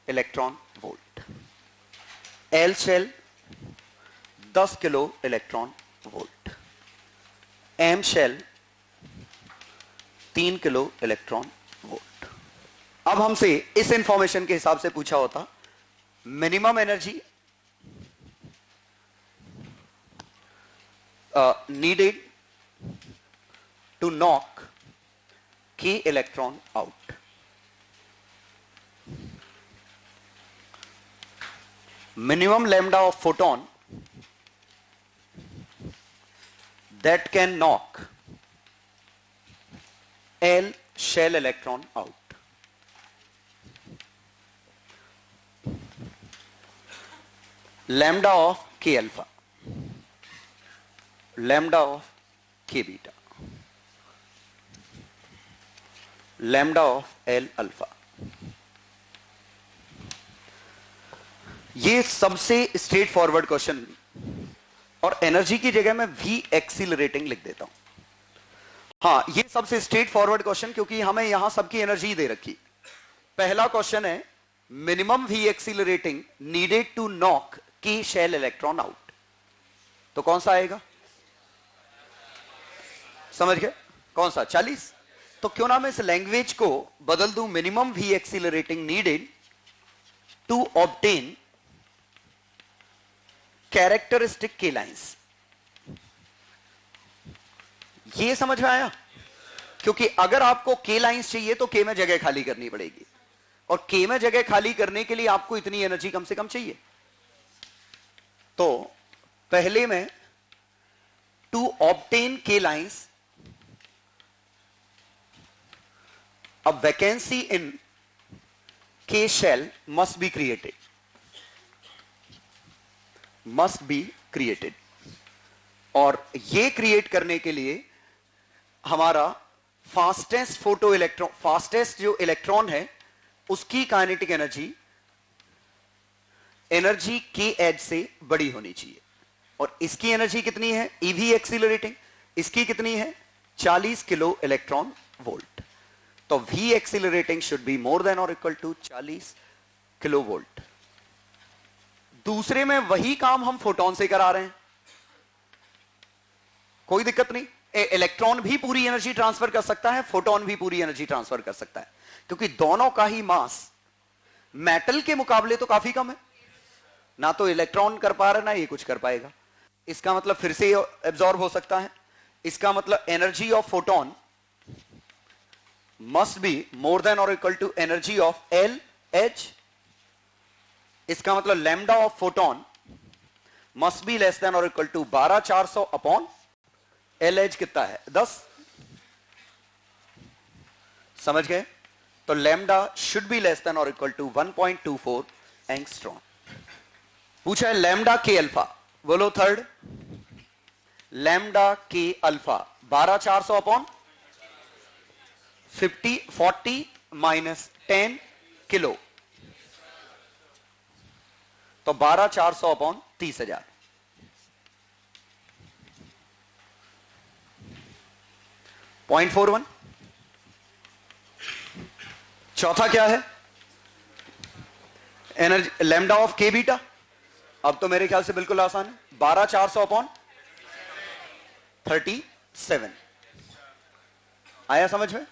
electron volt, L shell 10 kilo electron volt, M shell 3 kilo electron volt. अब हमसे इस इंफॉर्मेशन के हिसाब से पूछा होता minimum energy needed to knock K electron out. Minimum lambda of photon that can knock L shell electron out. Lambda of के alpha, lambda of K beta, lambda of L alpha. ये सबसे स्ट्रेट फॉरवर्ड क्वेश्चन, और एनर्जी की जगह मैं वी एक्सीलरेटिंग लिख देता हूं। हाँ, ये सबसे स्ट्रेट फॉरवर्ड क्वेश्चन, क्योंकि हमें यहां सबकी एनर्जी दे रखी। पहला क्वेश्चन है minimum V accelerating needed to knock K shell electron out. तो कौन सा आएगा? समझ गए? कौन सा? 40। तो क्यों ना मैं इस लैंग्वेज को बदल दूं, minimum V accelerating needed to obtain characteristic K lines. ये समझ में आया? क्योंकि अगर आपको के लाइंस चाहिए तो के में जगह खाली करनी पड़ेगी, और के में जगह खाली करने के लिए आपको इतनी एनर्जी कम से कम चाहिए। तो पहले में to obtain K lines, a vacancy in K shell must be created, must be created. और ये क्रिएट करने के लिए हमारा फास्टेस्ट फोटो इलेक्ट्रॉन, फास्टेस्ट जो इलेक्ट्रॉन है उसकी काइनेटिक एनर्जी के एज से बड़ी होनी चाहिए। और इसकी एनर्जी कितनी है? ईवी एक्सीलरेटिंग, इसकी कितनी है? 40 किलो इलेक्ट्रॉन वोल्ट। तो V accelerating should be more than और इक्वल टू 40 किलो वोल्ट। दूसरे में वही काम हम फोटोन से करा रहे हैं, कोई दिक्कत नहीं। इलेक्ट्रॉन भी पूरी एनर्जी ट्रांसफर कर सकता है, फोटोन भी पूरी एनर्जी ट्रांसफर कर सकता है, क्योंकि दोनों का ही मास मेटल के मुकाबले तो काफी कम है। ना तो इलेक्ट्रॉन कर पा रहा, ना ये कुछ कर पाएगा। इसका मतलब फिर से एब्जॉर्ब हो सकता है। इसका मतलब energy of photon must be more than और equal to energy of L H. इसका मतलब lambda of photon must be less than और equal to 12400 upon L H कितना है? 10। समझ गए? तो lambda should be less than और इक्वल टू 1.24 एंगस्ट्रॉम। पूछा है लैम्डा के अल्फा, बोलो third. Lambda K alpha 12400 upon 40 minus 10 kilo, तो 12400 अपॉन 30,000। .41। चौथा क्या है? Energy lambda of K beta. अब तो मेरे ख्याल से बिल्कुल आसान है, 12400 अपॉन 37। आया समझ में?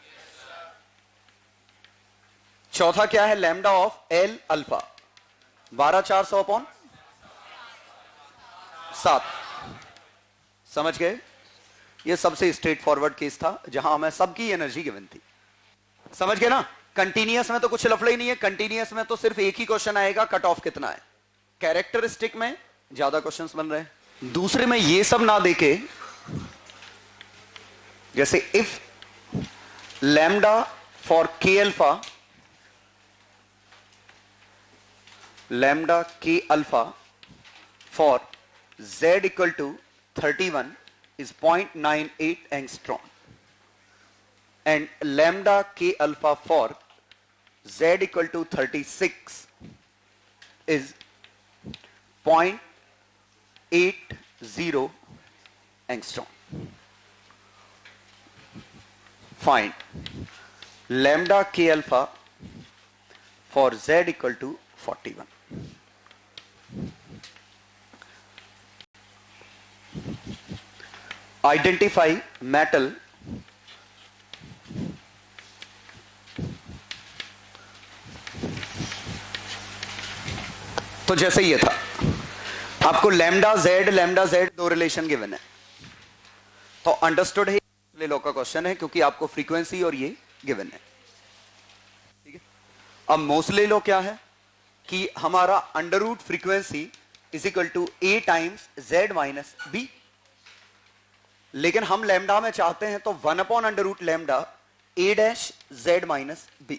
चौथा क्या है? Lambda of L alpha 12400 upon 7। समझ गए? ये सबसे स्ट्रेट फॉरवर्ड केस था जहां हमें सबकी एनर्जी गिवन थी। समझ गए ना? कंटीन्यूअस में तो कुछ लफड़ा ही नहीं है। कंटीन्यूअस में तो सिर्फ एक ही क्वेश्चन आएगा, कट ऑफ कितना है। कैरेक्टरिस्टिक में ज्यादा क्वेश्चंस बन रहे हैं। दूसरे में ये सब ना देके, जैसे if lambda for K alpha, lambda K alpha for z equal to 31 is 0.98 angstrom, and lambda k alpha for z equal to 36 is 0.80 angstrom. Find lambda k alpha for z equal to 41. Identify metal तो जैसे ये था, आपको लैम्डा जेड दो रिलेशन गिवन है, तो अंडरस्टूड है, ले लो का क्वेश्चन है, क्योंकि आपको फ्रीक्वेंसी और ये गिवन है। ठीक है, अब मोस्टली लो क्या है कि हमारा under root frequency is equal to A times Z minus B, लेकिन हम लैम्डा में चाहते हैं तो 1 upon under root lambda A dash Z minus B.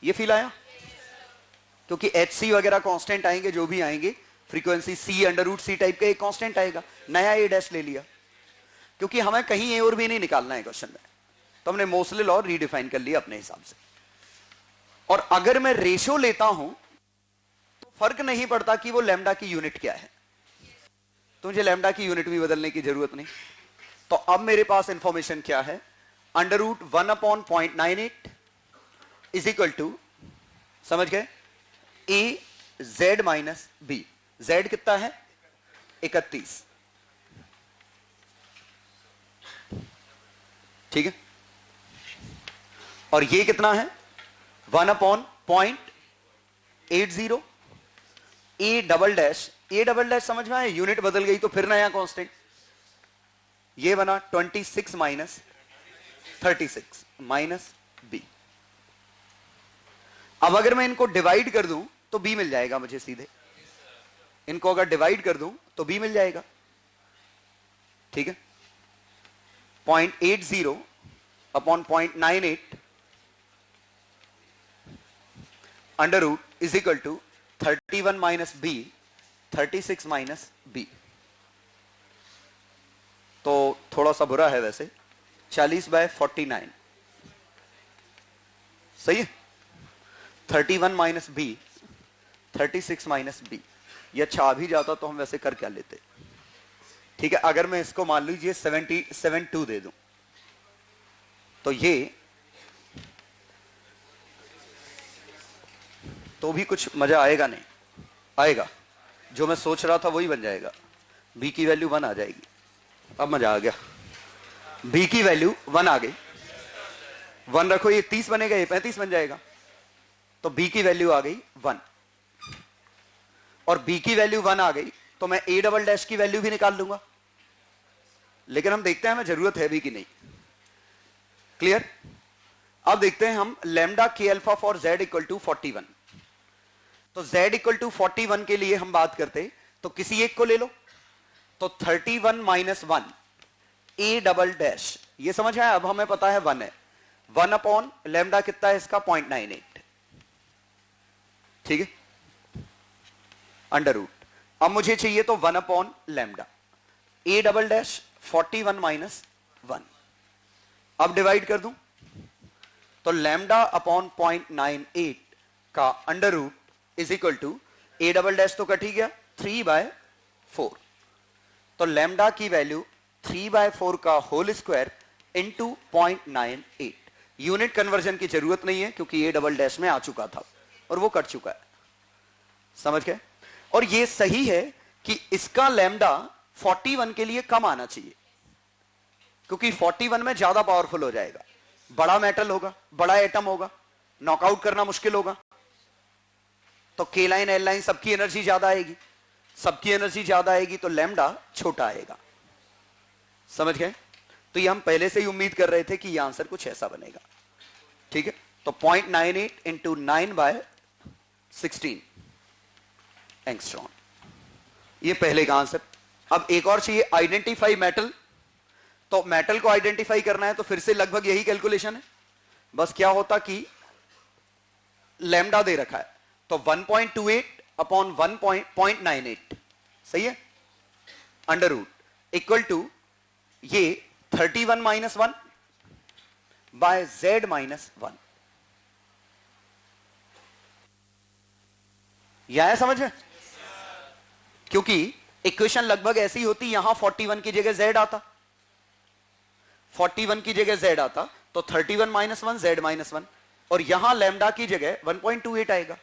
ये फील आया? क्योंकि एच सी वगैरह कांस्टेंट आएंगे, जो भी आएंगे, फ्रीक्वेंसी सी अंडर रूट सी टाइप का एक कांस्टेंट आएगा, नया ए डैश ले लिया, क्योंकि हमें कहीं ए और बी नहीं निकालना है क्वेश्चन में, तो हमने मोसले लॉ रीडिफाइन कर लिया अपने हिसाब से। और अगर मैं रेशियो लेता हूं तो फर्क नहीं पड़ता कि वो लैम्डा की यूनिट क्या है, तो मुझे लैम्डा की यूनिट भी बदलने की जरूरत नहीं। तो अब मेरे पास इंफॉर्मेशन क्या है, under root 1/0.98 is equal to, समझ गए, A Z minus B. Z कितना है 31, ठीक है, और ये कितना है 1/0.80। ए डबल डैश, ए डबल डैश समझ में आया, यूनिट बदल गई तो फिर नया कांस्टेंट, ये बना 26 माइनस 36 माइनस बी। अब अगर मैं इनको डिवाइड कर दूं तो बी मिल जाएगा मुझे सीधे, इनको अगर डिवाइड कर दूं तो बी मिल जाएगा, ठीक है। 0.80/0.98 under root is equal to 31 minus B, 36 minus B. तो थोड़ा सा बुरा है वैसे, 40/49 सही है। 31 माइनस बी, 36 माइनस बी, ये अच्छा आ भी जाता तो हम वैसे कर क्या लेते, ठीक है। अगर मैं इसको मान लीजिए 72 दे दूं तो ये तो भी कुछ मजा आएगा नहीं, आएगा जो मैं सोच रहा था वही बन जाएगा, बी की वैल्यू 1 आ जाएगी। अब मजा आ गया, बी की वैल्यू 1 आ गई, 1 रखो, ये 30 बनेगा, ये 35 बन जाएगा, तो बी की वैल्यू आ गई 1, और बी की वैल्यू 1 आ गई तो मैं ए डबल डैश की वैल्यू भी निकाल लूंगा, लेकिन हम देखते हैं हमें जरूरत है भी कि नहीं। क्लियर। अब देखते हैं हम lambda K alpha for Z equal to 41। तो z इक्वल टू 41 के लिए हम बात करते तो किसी एक को ले लो, तो 31 माइनस 1 ए डबल डैश, ये समझ आया। अब हमें पता है 1 है, 1 अपॉन लैम्डा कितना है इसका 0.98, ठीक है, अंडर रूट। अब मुझे चाहिए तो 1 अपॉन लैम्डा, ए डबल डैश 41 माइनस 1। अब डिवाइड कर दूं तो लैम्डा अपॉन 0.98 का under root is equal to, A double dash तो कट ही गया, 3/4, तो लैम्डा की वैल्यू 3/4 का whole square into 0.98। Unit conversion की जरूरत नहीं है क्योंकि ए डबल डैश में आ चुका था और वो कट चुका है, समझ गए। और ये सही है कि इसका लैम्डा 41 के लिए कम आना चाहिए, क्योंकि 41 में ज्यादा पावरफुल हो जाएगा, बड़ा मेटल होगा, बड़ा एटम होगा, नॉकआउट करना मुश्किल होगा, तो के लाइन एल लाइन सबकी एनर्जी ज्यादा आएगी, सबकी एनर्जी ज्यादा आएगी तो लैम्डा छोटा आएगा, समझ गए। तो ये हम पहले से ही उम्मीद कर रहे थे कि ये आंसर कुछ ऐसा बनेगा, ठीक है। तो 0.98 इंटू 9/16 एंगस्ट्रॉम, ये पहले का आंसर। अब एक और चाहिए, आइडेंटिफाई मेटल। तो मेटल को आइडेंटिफाई करना है तो फिर से लगभग यही कैलकुलेशन है, बस क्या होता कि लैम्डा दे रखा है तो 1.28 अपॉन 1.98 सही है, अंडर रूट इक्वल टू ये 31 माइनस 1 बाय जेड माइनस 1। यह है समझ में, क्योंकि इक्वेशन लगभग ऐसी होती, यहां 41 की जगह जेड आता, 41 की जगह जेड आता तो 31 माइनस 1 जेड माइनस 1, और यहां लैम्डा की जगह 1.28 आएगा,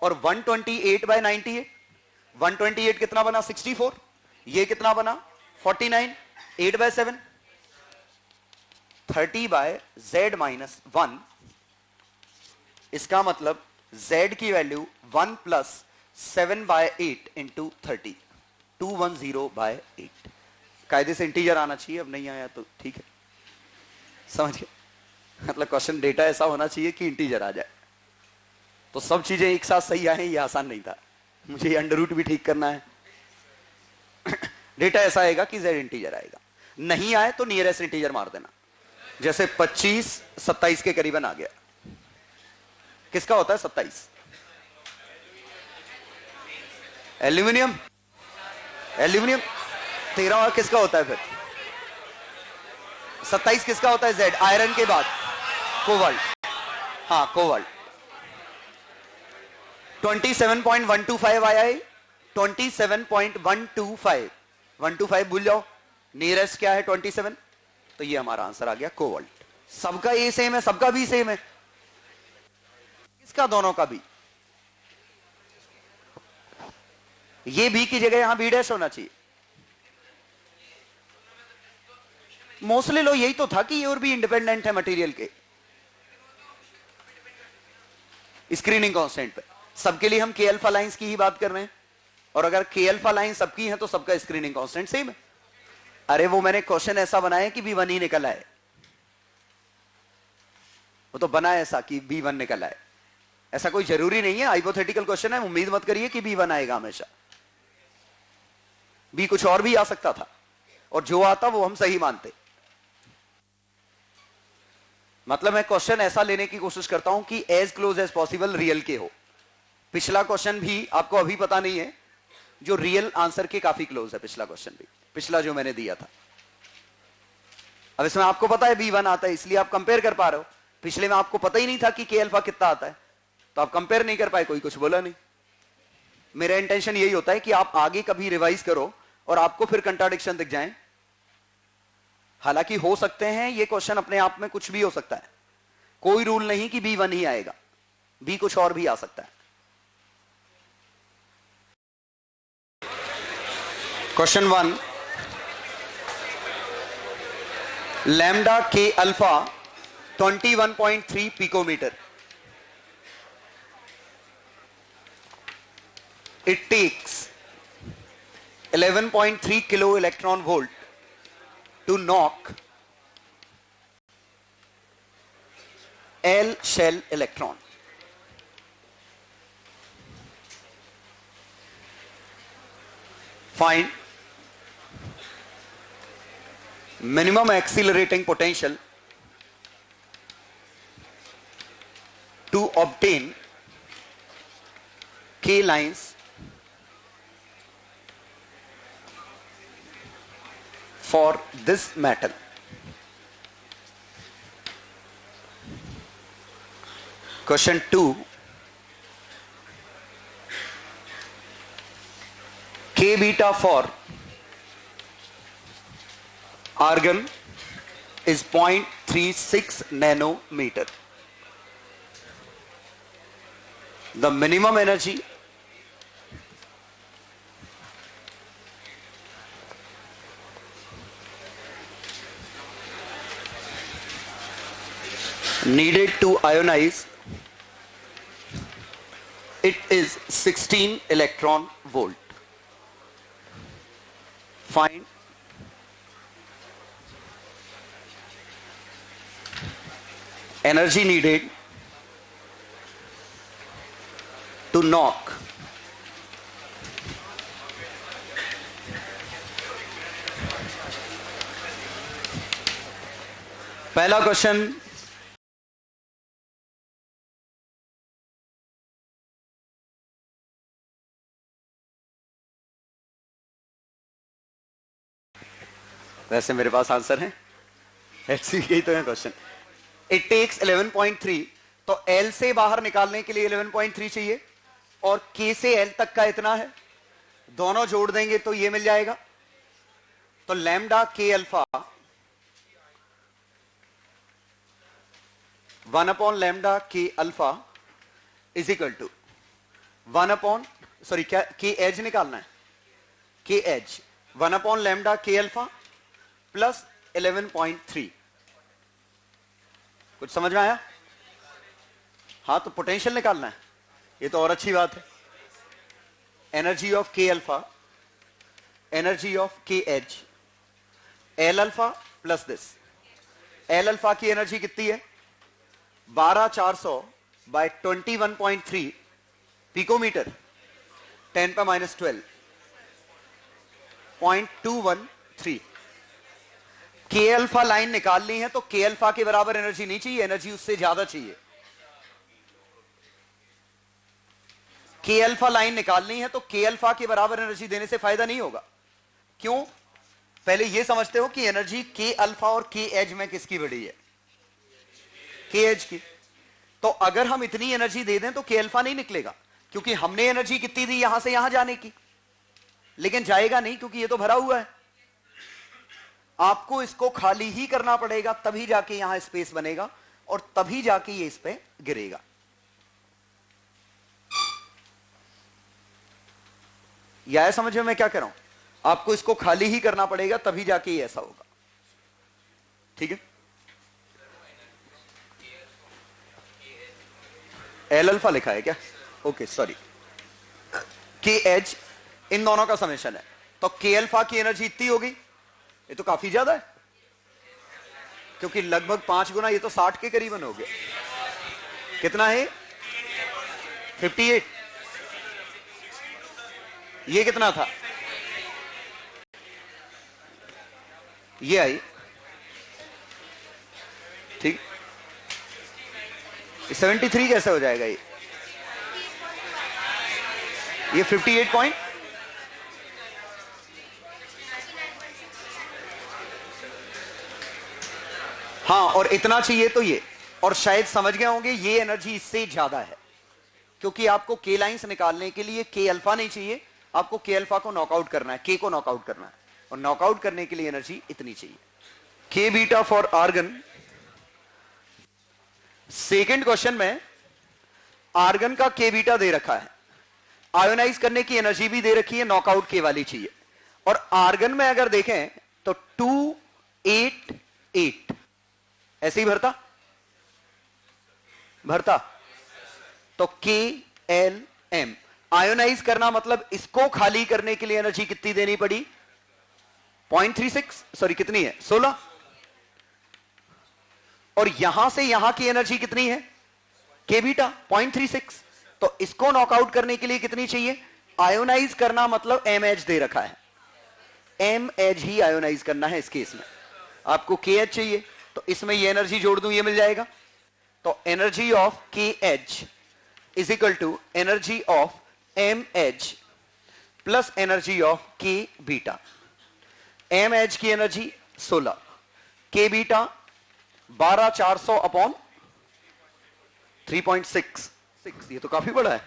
और 128/98, 128 कितना बना 64, ये कितना बना 49, 8/7, 30/z माइनस 1। इसका मतलब z की वैल्यू 1 प्लस 7/8 इंटू 30, 210/8। कायदे से इंटीजर आना चाहिए, अब नहीं आया तो ठीक है, समझ गए। मतलब क्वेश्चन डेटा ऐसा होना चाहिए कि इंटीजर आ जाए, तो सब चीजें एक साथ सही आए, ये आसान नहीं था, मुझे अंडर रूट भी ठीक करना है। डेटा ऐसा आएगा कि z इंटीजर आएगा, नहीं आए तो नियरेस्ट इंटीजर मार देना, जैसे 25 27 के करीबन आ गया। किसका होता है 27? एल्यूमिनियम, एल्यूमिनियम 13 किसका होता है फिर? 27 किसका होता है? जेड, आयरन के बाद कोबाल्ट। हाँ कोबाल्ट। 27.125 आया है, 27.125, 125 भूल जाओ, नियरेस्ट क्या है 27, तो ये हमारा आंसर आ गया कोबाल्ट। सबका ए सेम है, सबका बी सेम है, किसका? दोनों का बी। ये बी की जगह यहां बी डैश होना चाहिए। मोस्टली लो यही तो था कि ये और भी इंडिपेंडेंट है मटेरियल के स्क्रीनिंग कांस्टेंट पे। सबके लिए हम के अल्फा लाइंस की ही बात कर रहे हैं, और अगर के अल्फा लाइन सबकी है तो सबका स्क्रीनिंग कांस्टेंट सेम है। अरे वो मैंने क्वेश्चन ऐसा बनाया कि B1 ही निकल आए, वो तो बना ऐसा कि B1 निकल आए। ऐसा कोई जरूरी नहीं है, हाइपोथेटिकल क्वेश्चन है, उम्मीद मत करिए कि B1 आएगा हमेशा। बी कुछ और भी आ सकता था, और जो आता वो हम सही मानते। मतलब मैं क्वेश्चन ऐसा लेने की कोशिश करता हूं कि as close as possible real के हो। पिछला क्वेश्चन भी आपको अभी पता नहीं है, जो रियल आंसर के काफी क्लोज है पिछला क्वेश्चन भी, पिछला जो मैंने दिया था। अब इसमें आपको पता है B1 आता है, इसलिए आप कंपेयर कर पा रहे हो। पिछले में आपको पता ही नहीं था कि के अल्फा कितना आता है, तो आप कंपेयर नहीं कर पाए, कोई कुछ बोला नहीं। मेरा इंटेंशन यही होता है कि आप आगे कभी रिवाइज करो और आपको फिर कंट्राडिक्शन दिख जाए। हालांकि हो सकते हैं ये क्वेश्चन अपने आप में कुछ भी हो सकता है, कोई रूल नहीं कि B1 ही आएगा, बी कुछ और भी आ सकता है। Question 1, lambda K alpha 21.3 picometre. It takes 11.3 kilo electron volt to knock L shell electron. Find minimum accelerating potential to obtain K lines for this metal. Question 2, K beta for argon is 0.36 nanometer. The minimum energy needed to ionize it is 16 electron volt. Find energy needed to knock पहला क्वेश्चन वैसे मेरे पास आंसर है, यही तो है क्वेश्चन। इट टेक्स 11.3, तो L से बाहर निकालने के लिए 11.3 चाहिए, और K से L तक का इतना है, दोनों जोड़ देंगे तो ये मिल जाएगा। तो lambda K alpha 1 lambda K alpha is equal to 1 क्या के एज निकालना है, के as 1 lambda K alpha plus 11.3। कुछ समझ में आया? हाँ, तो पोटेंशियल निकालना है, ये तो और अच्छी बात है। Energy of K alpha, energy of K H, L alpha plus this. L alpha की एनर्जी कितनी है? 12400 बाय 21.3 पिकोमीटर 10 पर -12 0.213। के अल्फा लाइन निकालनी है तो के अल्फा के बराबर एनर्जी नहीं चाहिए, एनर्जी उससे ज्यादा चाहिए। के अल्फा लाइन निकालनी है तो के अल्फा के बराबर एनर्जी देने से फायदा नहीं होगा। क्यों? पहले यह समझते हो कि एनर्जी के अल्फा और के एज में किसकी बड़ी है? के एज की। तो अगर हम इतनी एनर्जी दे दें तो के अल्फा नहीं निकलेगा, क्योंकि हमने एनर्जी कितनी दी यहां से यहां जाने की, लेकिन जाएगा नहीं क्योंकि ये तो भरा हुआ है। आपको इसको खाली ही करना पड़ेगा, तभी जाके यहां स्पेस बनेगा और तभी जाके ये इस पे गिरेगा। यह समझ में मैं क्या कह रहा हूं? आपको इसको खाली ही करना पड़ेगा तभी जाके ये ऐसा होगा। ठीक है? एल अल्फा लिखा है क्या? ओके सॉरी, के एच इन दोनों का समेशन है, तो के अल्फा की एनर्जी इतनी होगी। ये तो काफी ज्यादा है, क्योंकि लगभग 5 गुना, ये तो 60 के करीबन हो गया। कितना है? 58। ये कितना था? ये आई। ठीक, 73 कैसे हो जाएगा? ये 58 पॉइंट। हाँ, और इतना चाहिए तो ये, और शायद समझ गए होंगे ये एनर्जी इससे ज्यादा है, क्योंकि आपको के लाइंस निकालने के लिए के अल्फा नहीं चाहिए, आपको के अल्फा को नॉकआउट करना है, के को नॉकआउट करना है, और नॉकआउट करने के लिए एनर्जी इतनी चाहिए। K beta for argon. Second question में आर्गन का के बीटा दे रखा है, आयोनाइज करने की एनर्जी भी दे रखी है, नॉकआउट के वाली चाहिए। और आर्गन में अगर देखें तो 288 ऐसे ही भरता तो के एल एम। आयोनाइज करना मतलब इसको खाली करने के लिए एनर्जी कितनी देनी पड़ी? 0.36, सॉरी कितनी है? 16। और यहां से यहां की एनर्जी कितनी है? K beta 0.36। तो इसको नॉकआउट करने के लिए कितनी चाहिए? आयोनाइज करना मतलब एम एच दे रखा है, एम एच ही आयोनाइज करना है। इस केस में आपको के एच चाहिए, तो इसमें ये एनर्जी जोड़ दूं, ये मिल जाएगा। तो energy of K edge is equal to energy of M edge plus energy of K beta. M edge की एनर्जी 16, के बीटा 12400 अपॉन 3.66। ये तो काफी बड़ा है,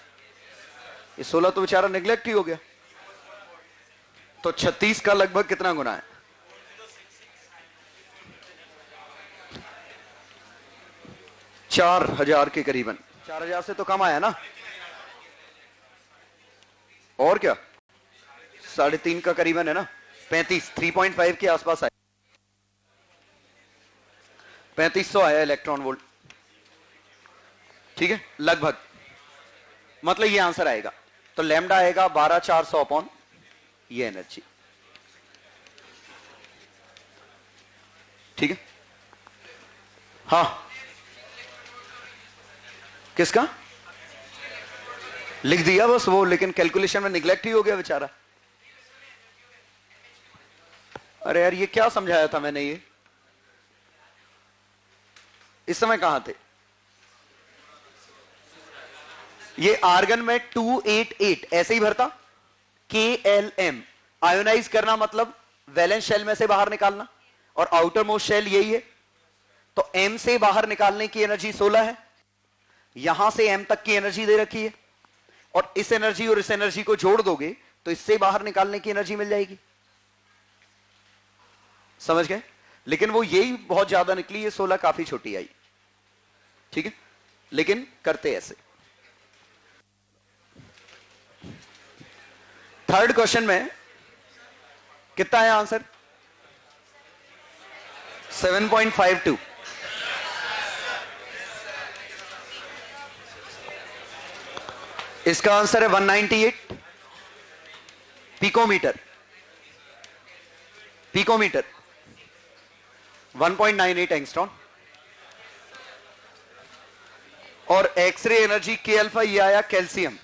ये 16 तो बेचारा नेग्लेक्ट ही हो गया। तो 36 का लगभग कितना गुना है? 4000 के करीबन। 4000 से तो कम आया ना, और क्या 3.5 का करीबन है ना। 35, 3.5 के आसपास आया, 3500 आया इलेक्ट्रॉन वोल्ट। ठीक है, लगभग, मतलब ये आंसर आएगा। तो लैम्डा आएगा 12400 अपॉन ये एनर्जी। ठीक है, हाँ किसका लिख दिया बस वो, लेकिन कैलकुलेशन में निगलेक्ट ही हो गया बेचारा। अरे यार ये क्या समझाया था मैंने? ये इस समय कहां थे? ये आर्गन में 288 ऐसे ही भरता। के एल एम आयोनाइज करना मतलब वैलेंस शेल में से बाहर निकालना, और आउटर मोस्ट शेल यही है। तो एम से बाहर निकालने की एनर्जी 16 है, यहां से एम तक की एनर्जी दे रखी है, और इस एनर्जी और इस एनर्जी को जोड़ दोगे तो इससे बाहर निकालने की एनर्जी मिल जाएगी। समझ गए? लेकिन वो यही बहुत ज्यादा निकली, ये 16 काफी छोटी आई। ठीक है, लेकिन करते ऐसे। थर्ड क्वेश्चन में कितना है आंसर? 7.52। इसका आंसर है 198 पिकोमीटर। Picometre 1.98 angstrom. और एक्सरे एनर्जी के अल्फा ये आया कैल्शियम,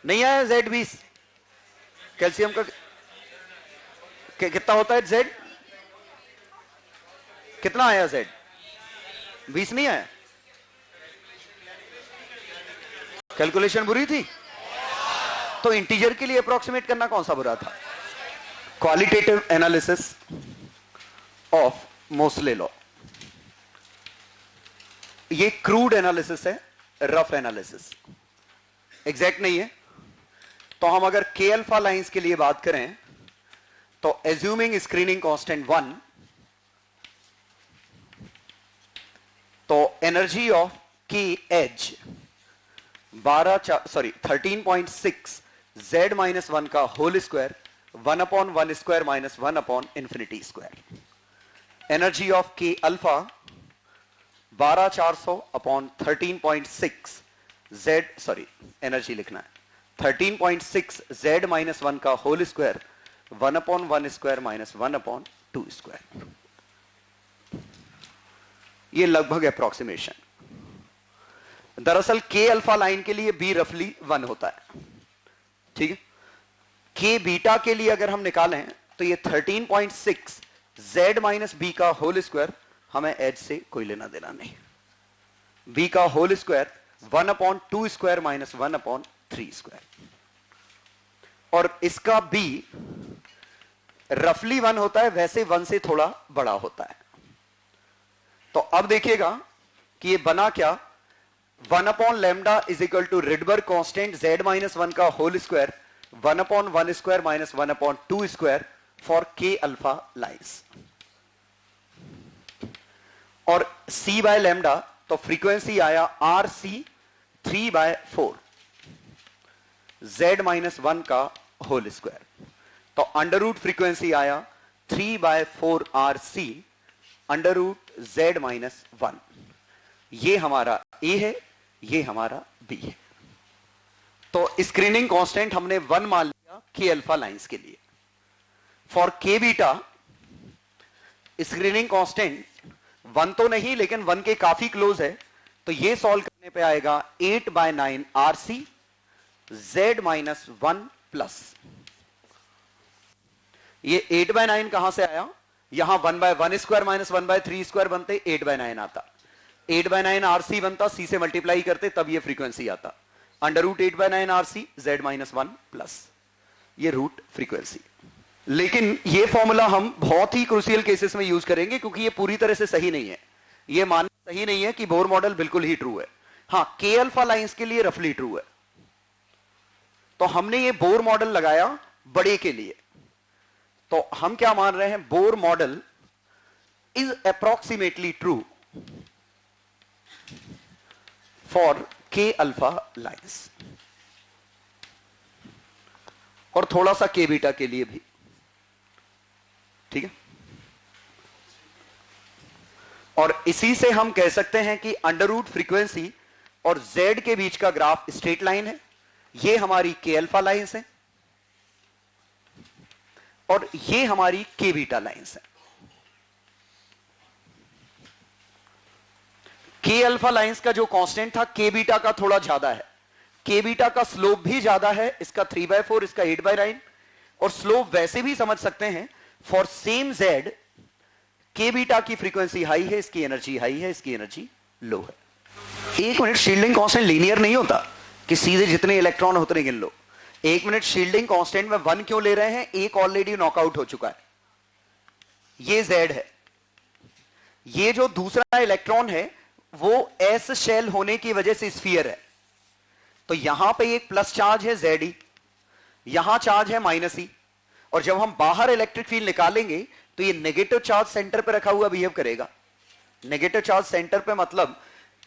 नहीं आया Z20। कैल्शियम का कितना होता है? Z कितना आया? Z20 नहीं आया। कैलकुलेशन बुरी थी? तो इंटीजर के लिए अप्रोक्सीमेट करना कौन सा बुरा था? Qualitative analysis of Mosle law. ये क्रूड एनालिसिस है, रफ एनालिसिस, एग्जैक्ट नहीं है। तो हम अगर के अल्फा लाइंस के लिए बात करें तो एज्यूमिंग स्क्रीनिंग कांस्टेंट 1, तो energy of K edge 13.6 z minus 1 का whole square 1/1 square minus infinity square. Energy of K alpha 12400 upon 13.6 z, energy लिखना है 13.6 z माइनस 1 का whole square 1/1 square minus 1/2 square. ये लगभग अप्रोक्सीमेशन। दरअसल के अल्फा लाइन के लिए बी रफली 1 होता है, ठीक है। के बीटा के लिए अगर हम निकालें तो ये 13.6 z माइनस बी का होल स्क्वायर, हमें एज से कोई लेना देना नहीं, बी का whole square 1/2 square minus 1/3 square, और इसका बी रफली 1 होता है, वैसे 1 से थोड़ा बड़ा होता है। तो अब देखिएगा कि ये बना क्या, 1/λ is equal to Rydberg constant z minus 1 का whole square 1/1 square minus 1/2 square for K alpha lines, और c बाय लैम्डा, तो फ्रीक्वेंसी आया RC 3/4 z माइनस 1 का होल स्क्वायर, तो अंडर रूट फ्रीक्वेंसी आया 3/4 RC under root z minus 1। ये हमारा A है, ये हमारा B है। तो स्क्रीनिंग कांस्टेंट हमने 1 मान लिया के अल्फा लाइंस के लिए। फॉर के बीटा स्क्रीनिंग कांस्टेंट 1 तो नहीं, लेकिन 1 के काफी क्लोज है, तो ये सॉल्व करने पे आएगा 8/9 RC z माइनस 1 प्लस, ये 8/9 कहां से आया, यहां 1/1 स्क्वायर माइनस 1/3 स्क्वायर बनते 8/9 आता, 8/9 RC बनता, C से मल्टीप्लाई करते तब ये फ्रीक्वेंसी आता, under root 8/9 RC z minus 1 plus, ये रूट फ्रीक्वेंसी। लेकिन ये फॉर्मूला हम बहुत ही क्रूशियल केसेस में यूज करेंगे, क्योंकि ये पूरी तरह से सही नहीं है, ये मानना सही नहीं है कि बोर मॉडल बिल्कुल ही ट्रू है। हां, के अल्फा लाइंस के लिए रफली ट्रू है। तो हमने ये बोर मॉडल लगाया बड़े के लिए, तो हम क्या मान रहे हैं, Bohr model is approximately true for K alpha lines, और थोड़ा सा के बीटा के लिए भी, ठीक है। और इसी से हम कह सकते हैं कि अंडर रूट फ्रीक्वेंसी और z के बीच का ग्राफ स्ट्रेट लाइन है, ये हमारी के अल्फा लाइंस है, और ये हमारी के बीटा लाइंस है। के अल्फा लाइंस का जो कांस्टेंट था के बीटा का थोड़ा ज्यादा है, के बीटा का स्लोप भी ज्यादा है, इसका 3/4, इसका 8/9, और स्लोप वैसे भी समझ सकते हैं, फॉर सेम z के बीटा की फ्रीक्वेंसी हाई है, इसकी एनर्जी हाई है, इसकी एनर्जी लो है। एक मिनट, शील्डिंग कांस्टेंट लीनियर नहीं होता कि सीधे जितने इलेक्ट्रॉन उतने गिन लो। एक मिनट, शील्डिंग कांस्टेंट में 1 क्यों ले रहे हैं, एक ऑलरेडी नॉकआउट हो चुका है, ये z है। ये जो दूसरा इलेक्ट्रॉन है वो s शेल होने की वजह से स्फीयर है, तो यहां पे एक प्लस चार्ज है Ze, यहां चार्ज है -E, और जब हम बाहर इलेक्ट्रिक फील्ड निकालेंगे तो ये नेगेटिव चार्ज सेंटर पे रखा हुआ बिहेव करेगा। नेगेटिव चार्ज सेंटर पे मतलब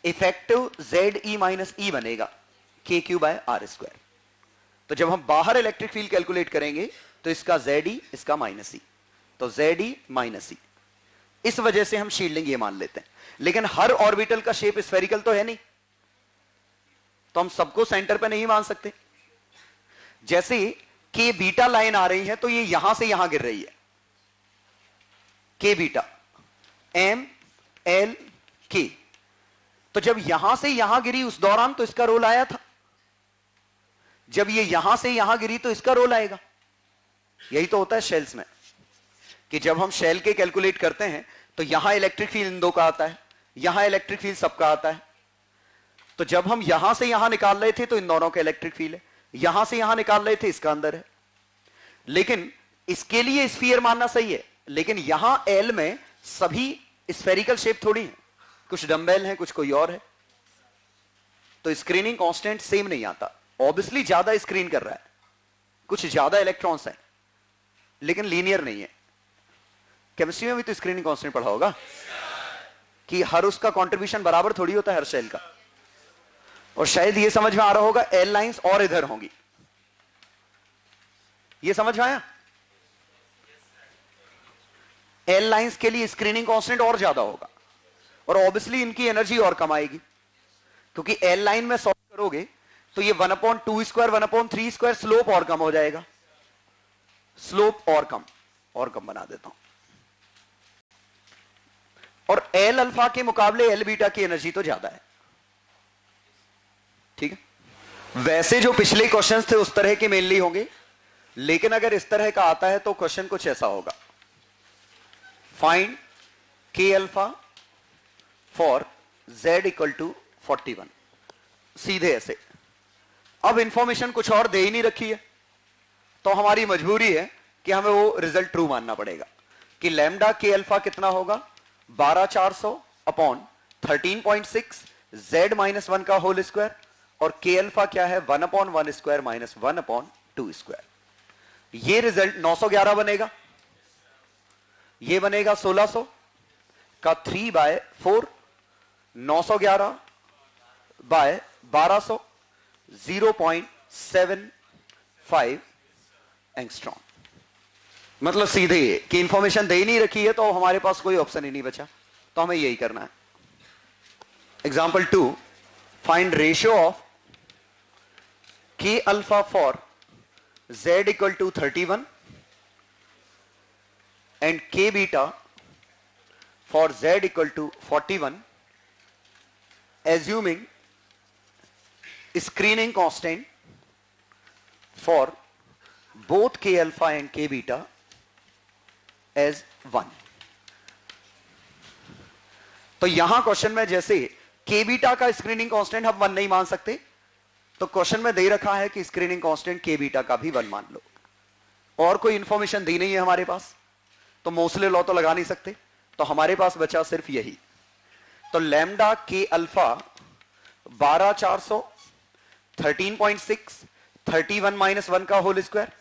इफेक्टिव Ze माइनस E बनेगा kq/r²। तो जब हम बाहर इलेक्ट्रिक फील्ड कैलकुलेट करेंगे तो इसका Ze, इसका -E, तो Ze -E, इस वजह से हम शील्डिंग ये मान लेते हैं। लेकिन हर ऑर्बिटल का शेप स्फेरिकल तो है नहीं, तो हम सबको सेंटर पे नहीं मान सकते। जैसे के बीटा लाइन आ रही है तो ये यहां से यहां गिर रही है, के बीटा MLK, तो जब यहां से यहां गिरी उस दौरान तो इसका रोल आया था, जब ये यहां से यहां गिरी तो इसका रोल आएगा। यही तो होता है शेल्स में, कि जब हम शेल के कैलकुलेट करते हैं तो यहां इलेक्ट्रिक फील्ड इन दो का आता है, यहां इलेक्ट्रिक फील्ड सबका आता है। तो जब हम यहां से यहां निकाल रहे थे तो इन दोनों का इलेक्ट्रिक फील्ड है, यहां से यहां निकाल रहे थे इसका अंदर है। लेकिन इसके लिए स्फीयर मानना सही है, लेकिन यहां एल में सभी स्फेरिकल शेप थोड़ी है, कुछ डंबेल हैं, कुछ कोई और है, तो स्क्रीनिंग कांस्टेंट सेम नहीं आता। ऑब्वियसली ज्यादा स्क्रीन कर रहा है, कुछ ज्यादा इलेक्ट्रॉन्स हैं, लेकिन लीनियर नहीं है। केमिस्ट्री में भी तो स्क्रीनिंग कांस्टेंट पढ़ा होगा कि हर उसका कंट्रीब्यूशन बराबर थोड़ी होता है हर सेल का। और शायद ये समझ में आ रहा होगा एल लाइंस और इधर होंगी, ये समझ में आया? एल लाइंस के लिए स्क्रीनिंग कांस्टेंट और ज्यादा होगा और ऑब्वियसली इनकी एनर्जी और कम आएगी, क्योंकि एल लाइन में सॉल्व करोगे तो ये 1/2 स्क्वायर 1/3 स्क्वायर स्लोप और कम हो जाएगा, स्लोप और कम बना देता हूं। और एल अल्फा के मुकाबले एल बीटा की एनर्जी तो ज्यादा है, ठीक है। वैसे जो पिछले क्वेश्चंस थे उस तरह के मेनली होंगे, लेकिन अगर इस तरह का आता है तो क्वेश्चन कुछ ऐसा होगा, find K alpha for z equal to 41, सीधे ऐसे। अब इंफॉर्मेशन कुछ और दे ही नहीं रखी है, तो हमारी मजबूरी है कि हमें वो रिजल्ट ट्रू मानना पड़ेगा कि लैम्डा के अल्फा कितना होगा 12400 अपॉन 13.6 z माइनस 1 का होल स्क्वायर, और के अल्फा क्या है 1/1 स्क्वायर माइनस 1/2 स्क्वायर। ये रिजल्ट 911 बनेगा, ये बनेगा 1600 का 3/4, 911 बाय 1200, 0.75 एंगस्ट्रॉम। मतलब सीधे कि इंफॉर्मेशन दे ही नहीं रखी है तो हमारे पास कोई ऑप्शन ही नहीं बचा, तो हमें यही करना है। Example 2, find ratio of K alpha for z equal to 31 and K beta for z equal to 41, assuming screening constant for both k alpha and k beta as 1। तो यहां क्वेश्चन में जैसे k बीटा का स्क्रीनिंग कांस्टेंट हम 1 नहीं मान सकते, तो क्वेश्चन में दे रखा है कि स्क्रीनिंग कांस्टेंट k बीटा का भी 1 मान लो, और कोई इंफॉर्मेशन दी नहीं है हमारे पास, तो मोसले लॉ तो लगा नहीं सकते, तो हमारे पास बचा सिर्फ यही। तो लैम्डा के अल्फा 12400, 13.6, 31 माइनस 1 का whole square,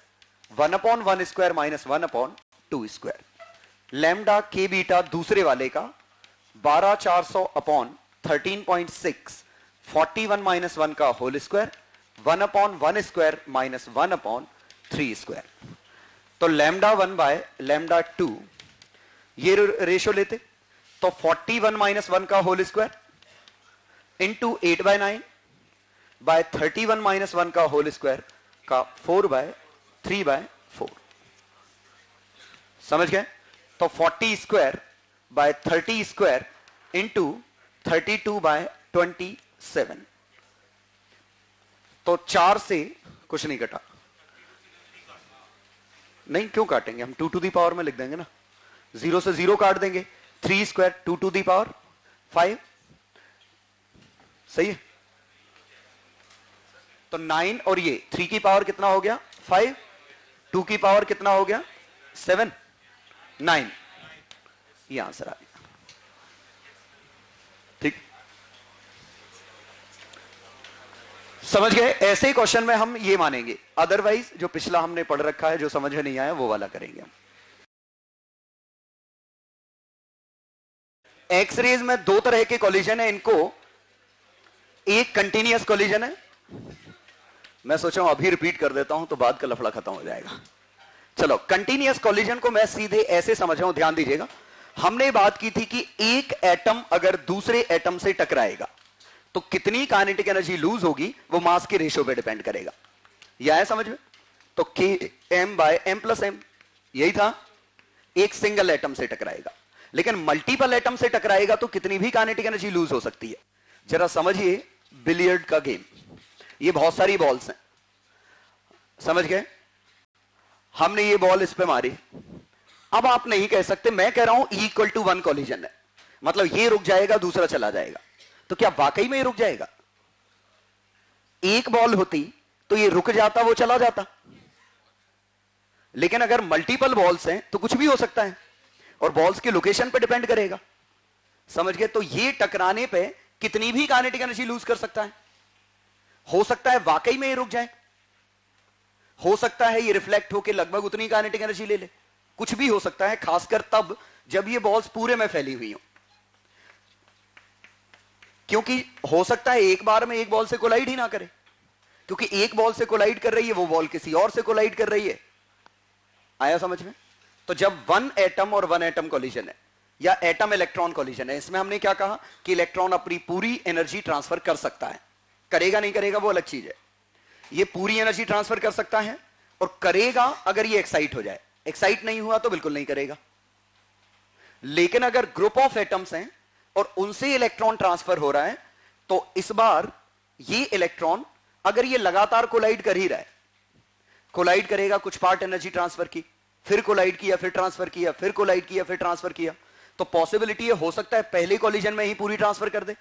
1/1 square minus 1/2 square. Lambda K beta दूसरे वाले का 12400 अपॉन 13.6, 41 माइनस 1 का whole square, 1/1 square minus 1/3 square. तो लैम्डा 1 बाय लैम्डा 2 ये रेशियो लेते तो 41 माइनस 1 का whole square into 8/9 bye 31 minus 1 का होल स्क्वायर का 4/3/4। समझ गए? तो 40 स्क्वायर बाय 30 स्क्वायर इंटू 32/27। तो 4 से कुछ नहीं कटा, नहीं क्यों काटेंगे हम, 2 टू दी पावर में लिख देंगे ना, 0 से 0 काट देंगे, 3 स्क्वायर 2 टू दी पावर 5, सही है। तो 9 और ये 3 की पावर कितना हो गया 5, 2 की पावर कितना हो गया 7, 9, ये आंसर आ गया। ठीक, समझ गए? ऐसे क्वेश्चन में हम ये मानेंगे, अदरवाइज जो पिछला हमने पढ़ रखा है जो समझ में नहीं आया वो वाला करेंगे हम। एक्सरेज में 2 तरह के कॉलिजन है, इनको एक कंटिन्यूअस कॉलिजन है, मैं सोचा हूं अभी रिपीट कर देता हूं तो बाद का लफड़ा खत्म हो जाएगा। चलो, कंटिन्यूअस कॉलिजन को मैं सीधे ऐसे समझ रहा हूं, ध्यान दीजिएगा। हमने बात की थी कि एक एटम अगर दूसरे एटम से टकराएगा तो कितनी काइनेटिक एनर्जी लूज होगी, वो मास के रेशियो पे डिपेंड करेगा। यह है समझ में? तो K M by M plus M, यही था। एक सिंगल एटम से टकराएगा, लेकिन मल्टीपल एटम से टकराएगा तो कितनी भी काइनेटिक एनर्जी लूज हो सकती है। जरा समझिए बिलियर्ड का गेम, ये बहुत सारी बॉल्स हैं, समझ गए? हमने ये बॉल इस पे मारी, अब आप नहीं कह सकते, मैं कह रहा हूं इक्वल टू 1 कॉलिजन है, मतलब ये रुक जाएगा दूसरा चला जाएगा, तो क्या वाकई में ये रुक जाएगा? एक बॉल होती तो ये रुक जाता, वो चला जाता। लेकिन अगर मल्टीपल बॉल्स हैं तो कुछ भी हो सकता है, और बॉल्स के लोकेशन पे डिपेंड करेगा। समझ गए? तो ये टकराने पे कितनी भी काइनेटिक एनर्जी लूज कर सकता है। हो सकता है वाकई में ये रुक जाए, हो सकता है ये रिफ्लेक्ट होकर लगभग उतनी काइनेटिक एनर्जी ले ले, कुछ भी हो सकता है, खासकर तब जब ये बॉल्स पूरे में फैली हुई हो। क्योंकि हो सकता है एक बार में एक बॉल से कोलाइड ही ना करे, क्योंकि एक बॉल से कोलाइड कर रही है, वो बॉल किसी और से कोलाइड कर रही है। आया समझ में? तो जब वन एटम और वन एटम कोलिजन है, या एटम इलेक्ट्रॉन कोलिजन है, इसमें हमने क्या कहा कि इलेक्ट्रॉन अपनी पूरी एनर्जी ट्रांसफर कर सकता है। करेगा नहीं करेगा वो अलग चीज है। ये पूरी एनर्जी ट्रांसफर कर सकता है, और करेगा अगर ये एक्साइट हो जाए। एक्साइट नहीं हुआ तो बिल्कुल नहीं करेगा। लेकिन अगर ग्रुप ऑफ एटम्स हैं और उनसे इलेक्ट्रॉन ट्रांसफर हो रहा है, तो इस बार ये इलेक्ट्रॉन अगर ये लगातार कोलाइड कर ही रहा है, कोलाइड करेगा, कुछ पार्ट एनर्जी ट्रांसफर की, फिर कोलाइड किया, फिर ट्रांसफर किया, फिर कोलाइड किया, फिर ट्रांसफर किया, तो पॉसिबिलिटी है, हो सकता है पहले कॉलिजन में ही पूरी ट्रांसफर कर दे,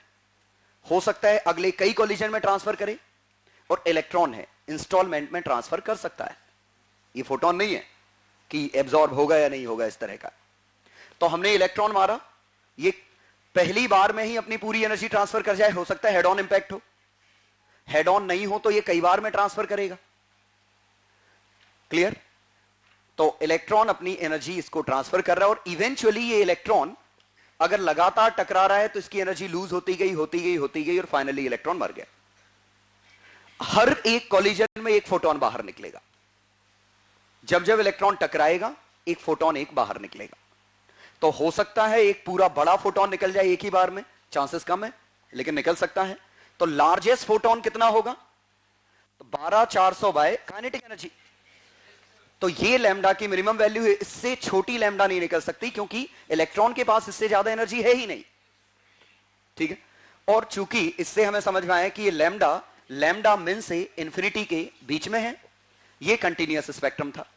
हो सकता है अगले कई कॉलिजन में ट्रांसफर करे, और इलेक्ट्रॉन है इंस्टॉलमेंट में ट्रांसफर कर सकता है। ये फोटोन नहीं है कि एब्जॉर्ब होगा या नहीं होगा, इस तरह का। तो हमने इलेक्ट्रॉन मारा, ये पहली बार में ही अपनी पूरी एनर्जी ट्रांसफर कर जाए, हो सकता है हेड ऑन इंपैक्ट हो, हेड ऑन नहीं हो तो ये कई बार में ट्रांसफर करेगा। क्लियर? तो इलेक्ट्रॉन अपनी एनर्जी इसको ट्रांसफर कर रहा है, और इवेंचुअली ये इलेक्ट्रॉन अगर लगातार टकरा रहा है तो इसकी एनर्जी लूज होती गई, होती गई, होती गई, और फाइनली इलेक्ट्रॉन मर गया। हर एक कॉलिजन में एक फोटोन बाहर निकलेगा। जब जब इलेक्ट्रॉन टकराएगा, एक फोटोन एक बाहर निकलेगा। तो हो सकता है एक पूरा बड़ा फोटोन निकल जाए एक ही बार में, चांसेस कम है लेकिन निकल सकता है। तो लार्जेस्ट फोटोन कितना होगा? तो 12400 बाय काइनेटिक एनर्जी। तो ये लैम्डा की मिनिमम वैल्यू है, इससे छोटी लैम्डा नहीं निकल सकती, क्योंकि इलेक्ट्रॉन के पास इससे ज्यादा एनर्जी है ही नहीं। ठीक है? और चूंकि इससे हमें समझ में आया कि ये लैम्डा मिन से इंफिनिटी के बीच में है, ये कंटीन्यूअस स्पेक्ट्रम था।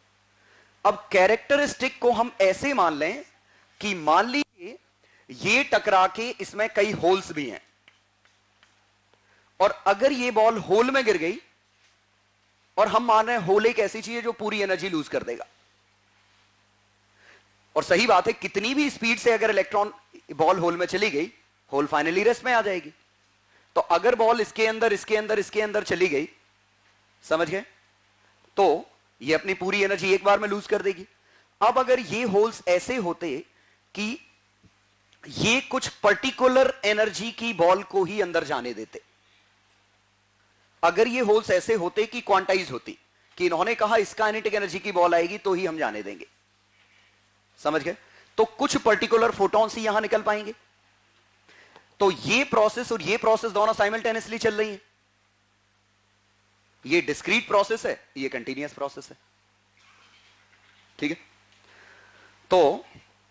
अब कैरेक्टरिस्टिक को हम ऐसे मान लें कि मान लीजिए ये टकरा के इसमें कई होल्स भी हैं, और अगर ये बॉल होल में गिर गई, और हम मान रहे हैं होल एक ऐसी चीज है जो पूरी एनर्जी लूज कर देगा, और सही बात है, कितनी भी स्पीड से अगर इलेक्ट्रॉन बॉल होल में चली गई, होल फाइनली रेस्ट में आ जाएगी। तो अगर बॉल इसके अंदर इसके अंदर इसके अंदर चली गई, समझ गए, तो ये अपनी पूरी एनर्जी एक बार में लूज कर देगी। अब अगर ये होल्स ऐसे होते कि ये कुछ पर्टिकुलर एनर्जी की बॉल को ही अंदर जाने देते, अगर ये होल्स ऐसे होते कि क्वांटाइज होती, कि इन्होंने कहा इस काइनेटिक एनर्जी की बॉल आएगी तो ही हम जाने देंगे, समझ गए, तो कुछ पर्टिकुलर फोटॉन्स ही यहां निकल पाएंगे। तो ये प्रोसेस और ये प्रोसेस दोनों साइमल्टेनियसली चल रही है। ये डिस्क्रीट प्रोसेस है, ये कंटीन्यूअस प्रोसेस है। ठीक है? तो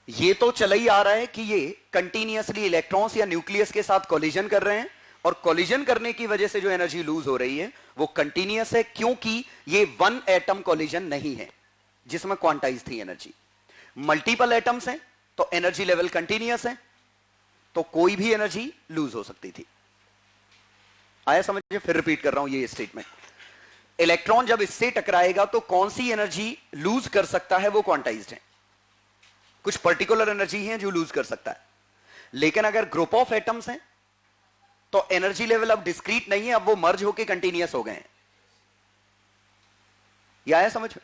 ये तो चला ही आ रहा है कि ये कंटीन्यूअसली इलेक्ट्रॉन्स या न्यूक्लियस के साथ कोलिजन कर रहे हैं, और कोलिजन करने की वजह से जो एनर्जी लूज हो रही है वो कंटीन्यूअस है, क्योंकि ये वन एटम कोलिजन नहीं है जिसमें क्वांटाइज थी एनर्जी। मल्टीपल एटम्स हैं तो एनर्जी लेवल कंटीन्यूअस है, तो कोई भी एनर्जी लूज हो सकती थी। आया समझिए? फिर रिपीट कर रहा हूं ये स्टेटमेंट। इलेक्ट्रॉन जब इससे टकराएगा तो कौन सी एनर्जी लूज कर सकता है, वो क्वांटाइज्ड है, कुछ पर्टिकुलर एनर्जी है जो लूज कर सकता है। लेकिन अगर ग्रुप ऑफ एटम्स हैं तो एनर्जी लेवल अब डिस्क्रीट नहीं है, अब वो मर्ज होके कंटीन्यूअस हो गए हैं। यह आया समझ में?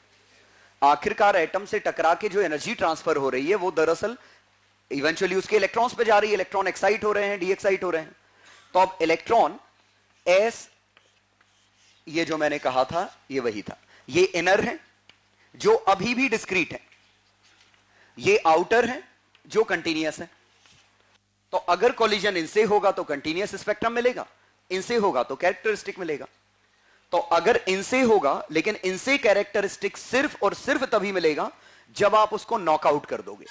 आखिरकार एटम से टकरा के जो एनर्जी ट्रांसफर हो रही है वो दरअसल इवेंचुअली उसके इलेक्ट्रॉन्स पे जा रही है, इलेक्ट्रॉन एक्साइट हो रहे हैं, डी एक्साइट हो रहे हैं। तो अब इलेक्ट्रॉन एस, ये जो मैंने कहा था ये वही था, ये इनर है जो अभी भी डिस्क्रीट है, ये आउटर है जो कंटीन्यूअस है। तो अगर कोलिजन इनसे होगा तो कंटीन्यूअस स्पेक्ट्रम मिलेगा, इनसे होगा तो कैरेक्टरिस्टिक मिलेगा। तो अगर इनसे होगा, लेकिन इनसे कैरेक्टरिस्टिक सिर्फ और सिर्फ तभी मिलेगा जब आप उसको नॉकआउट कर दोगे,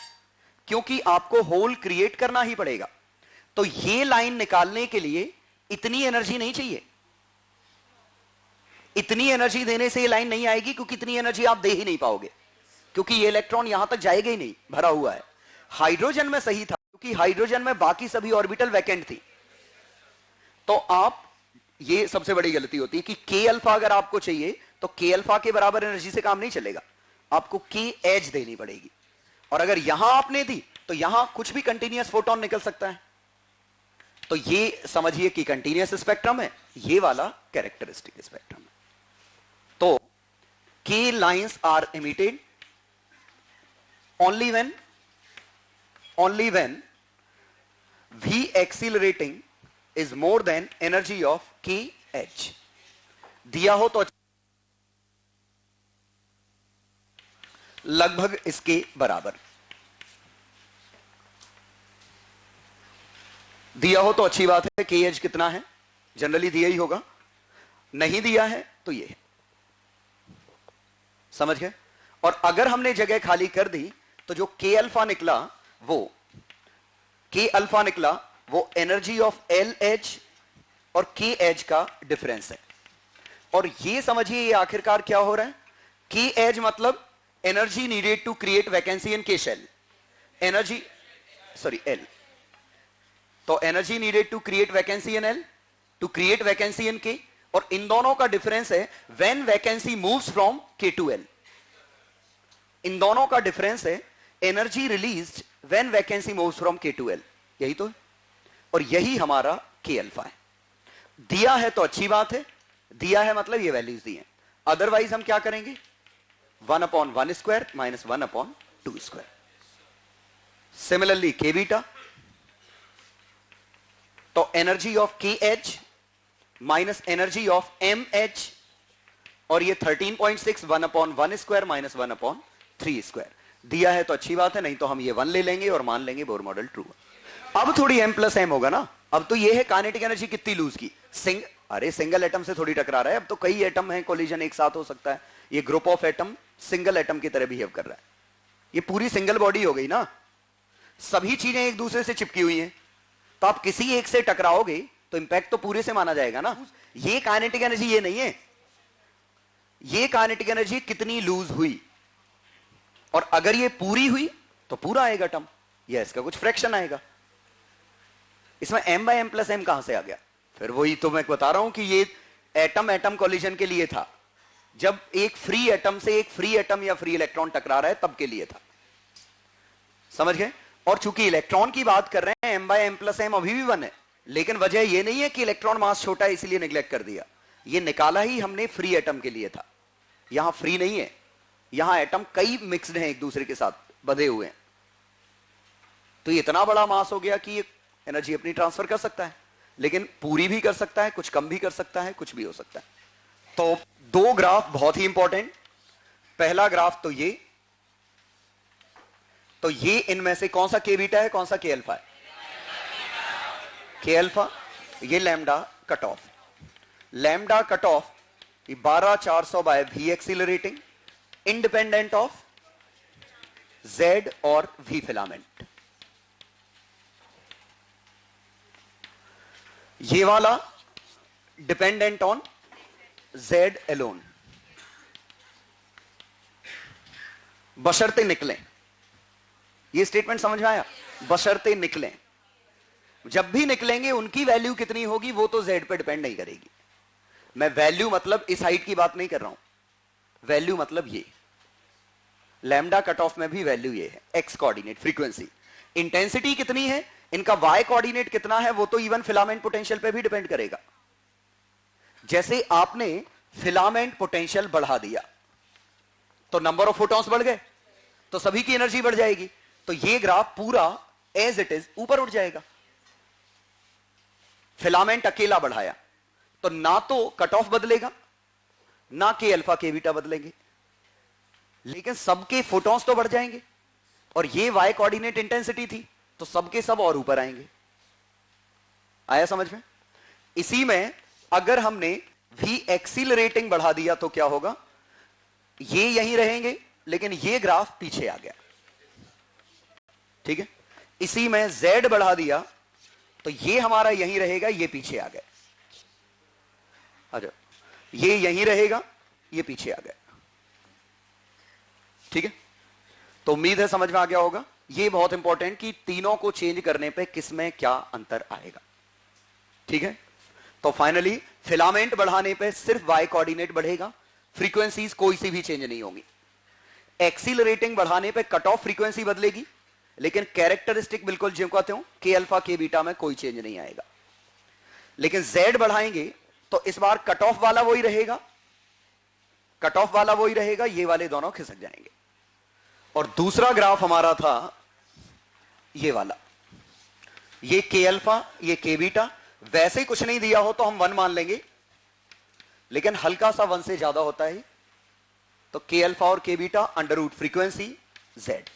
क्योंकि आपको होल क्रिएट करना ही पड़ेगा। तो ये लाइन निकालने के लिए इतनी एनर्जी नहीं चाहिए, इतनी एनर्जी देने से ये लाइन नहीं आएगी, क्योंकि इतनी एनर्जी आप दे ही नहीं पाओगे, क्योंकि ये इलेक्ट्रॉन यहां तक जाएगा ही नहीं, भरा हुआ है। हाइड्रोजन में सही था, क्योंकि हाइड्रोजन में बाकी सभी ऑर्बिटल वैकेंट थी। तो आप ये सबसे बड़ी गलती होती है कि के अल्फा अगर आपको चाहिए तो के अल्फा के बराबर एनर्जी से काम नहीं चलेगा, आपको के एज देनी पड़ेगी। और अगर यहां आपने दी तो यहां कुछ भी कंटीन्यूअस फोटोन निकल सकता है। तो ये समझिए कि कंटीन्यूअस स्पेक्ट्रम है, ये वाला कैरेक्टरिस्टिक स्पेक्ट्रम है। तो K lines are emitted only when V accelerating is more than energy of kh। दिया हो तो लगभग इसके बराबर, दिया हो तो अच्छी बात है। kh कितना है, जनरली दिया ही होगा, नहीं दिया है तो ये है, समझ गए। और अगर हमने जगह खाली कर दी तो जो के अल्फा निकला वो एनर्जी ऑफ एल एच और के एच का डिफरेंस है। और ये समझिए ये आखिरकार क्या हो रहा है, के एच मतलब energy needed to create vacancy in K shell, energy sorry L, तो energy needed to create vacancy in L, to create vacancy in K, और इन दोनों का डिफरेंस है when vacancy moves from K to L. इन दोनों का डिफरेंस है energy released when vacancy moves from K to L, यही तो है। और यही हमारा के अल्फा है। दिया है तो अच्छी बात है, दिया है मतलब ये वैल्यूज दी हैं, अदरवाइज हम क्या करेंगे 1/1² - 1/2²। सिमिलरली के बीटा, तो energy of K edge minus energy of M edge, और ये 13.6 1/1² - 1/3²। दिया है तो अच्छी बात है, नहीं तो हम ये 1 ले लेंगे और मान लेंगे बोर मॉडल ट्रू। अब थोड़ी m + m होगा ना, अब तो ये है काइनेटिक एनर्जी कितनी लूज की, अरे सिंगल एटम से थोड़ी टकरा रहा है, अब तो कई एटम है, कोलिजन एक साथ हो सकता है, ये group of atom single atom की तरह बिहेव कर रहा है, ये पूरी सिंगल बॉडी हो गई ना, सभी चीजें एक दूसरे से चिपकी हुई हैं, तो आप किसी एक से टकराओगे तो इंपैक्ट तो पूरे से माना जाएगा ना। ये काइनेटिक एनर्जी ये नहीं है, ये काइनेटिक एनर्जी कितनी लूज हुई, और अगर ये पूरी हुई तो पूरा आएगा टर्म, या इसका कुछ फ्रैक्शन आएगा। इसमें m/m + m कहां से आ गया, फिर वही तो मैं बता रहा हूं कि ये एटम एटम कोलिजन के लिए था, जब एक फ्री एटम से एक फ्री एटम या फ्री इलेक्ट्रॉन टकरा रहा है तब के लिए था, समझ गए। और चूंकि इलेक्ट्रॉन की बात कर रहे हैं m/m + m अभी भी 1 है, लेकिन वजह ये नहीं है कि इलेक्ट्रॉन मास छोटा है इसलिए निगलेक्ट कर दिया, ये निकाला ही हमने फ्री एटम के लिए था, यहां फ्री नहीं है, यहां एटम कई मिक्स्ड हैं एक दूसरे के साथ बंधे हुए हैं, तो ये इतना बड़ा मास हो गया कि ये एनर्जी अपनी ट्रांसफर कर सकता है, लेकिन पूरी भी कर सकता है, कुछ कम भी कर सकता है, कुछ भी हो सकता है। तो दो ग्राफ बहुत ही इंपॉर्टेंट, पहला ग्राफ तो ये इनमें से कौन सा के बीटा है, कौन सा के अल्फा है, के अल्फा, ये lambda cut off, lambda cut off 12400/v accelerating independent of Z और V फिलामेंट। ये वाला डिपेंडेंट ऑन Z एलोन, बशर्ते निकलें, ये स्टेटमेंट समझ में आया, बशर्ते निकलें, जब भी निकलेंगे उनकी वैल्यू कितनी होगी वो तो Z पे डिपेंड नहीं करेगी। मैं वैल्यू मतलब इस हाइट की बात नहीं कर रहा हूं, वैल्यू मतलब ये लैम्डा कट ऑफ में भी वैल्यू ये है, एक्स कोऑर्डिनेट फ्रीक्वेंसी, इंटेंसिटी कितनी है, इनका वाई कोऑर्डिनेट कितना है, वो तो इवन फिलामेंट पोटेंशियल पे भी डिपेंड करेगा। जैसे आपने फिलामेंट पोटेंशियल बढ़ा दिया तो नंबर ऑफ फोटॉन्स बढ़ गए, तो सभी की एनर्जी बढ़ जाएगी, तो ये ग्राफ पूरा एज इट इज ऊपर उठ जाएगा। फिलामेंट अकेला बढ़ाया तो ना तो कट ऑफ बदलेगा, ना के अल्फा के बीटा बदलेंगे, लेकिन सबके फोटॉन्स तो बढ़ जाएंगे, और ये वाई कोऑर्डिनेट इंटेंसिटी थी तो सबके सब और ऊपर आएंगे। आया समझ में? इसी में अगर हमने V एक्सीलरेटिंग बढ़ा दिया तो क्या होगा, ये यहीं रहेंगे लेकिन ये ग्राफ पीछे आ गया, ठीक है। इसी में Z बढ़ा दिया तो ये हमारा यहीं रहेगा, ये पीछे आ गया, अच्छा ये यहीं रहेगा, ये पीछे आ गया, ठीक है। तो उम्मीद है समझ में आ गया होगा। ये बहुत इंपॉर्टेंट कि तीनों को चेंज करने पे किस में क्या अंतर आएगा, ठीक है। तो फाइनली फिलामेंट बढ़ाने पे सिर्फ वाई कोऑर्डिनेट बढ़ेगा, फ्रीक्वेंसीज कोई सी भी चेंज नहीं होगी। एक्सीलरेटिंग बढ़ाने पे कट ऑफ फ्रीक्वेंसी बदलेगी, लेकिन कैरेक्टरिस्टिक बिल्कुल जो कहते हो के अल्फा के बीटा में कोई चेंज नहीं आएगा। लेकिन जेड बढ़ाएंगे तो इस बार कट ऑफ वाला वही रहेगा, कट ऑफ वाला वही रहेगा, ये वाले दोनों खिसक जाएंगे। और दूसरा ग्राफ हमारा था ये वाला, ये के अल्फा ये के बीटा। वैसे ही कुछ नहीं दिया हो तो हम 1 मान लेंगे, लेकिन हल्का सा 1 से ज्यादा होता है तो के अल्फा और K beta under root frequency Z.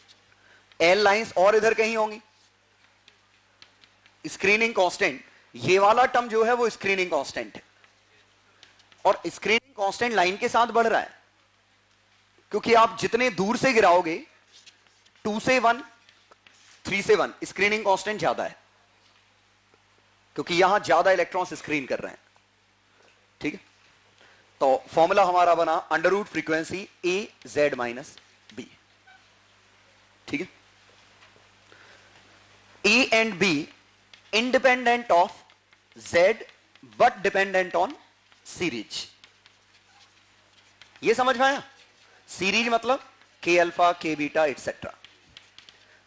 L lines और इधर कहीं होंगी। स्क्रीनिंग कांस्टेंट, ये वाला टर्म जो है वो स्क्रीनिंग कांस्टेंट है, और स्क्रीनिंग कांस्टेंट लाइन के साथ बढ़ रहा है, क्योंकि आप जितने दूर से गिराओगे 2 से 1 3 से 1 स्क्रीनिंग कांस्टेंट ज्यादा है, क्योंकि यहां ज्यादा इलेक्ट्रॉन्स स्क्रीन कर रहे हैं। ठीक है, तो फॉर्मूला हमारा बना अंडर रूट फ्रीक्वेंसी ए जेड माइनस बी। ठीक है, ए and be independent of Z but dependent on series. ये समझ में आया? सीरीज मतलब K alpha K beta etcetera.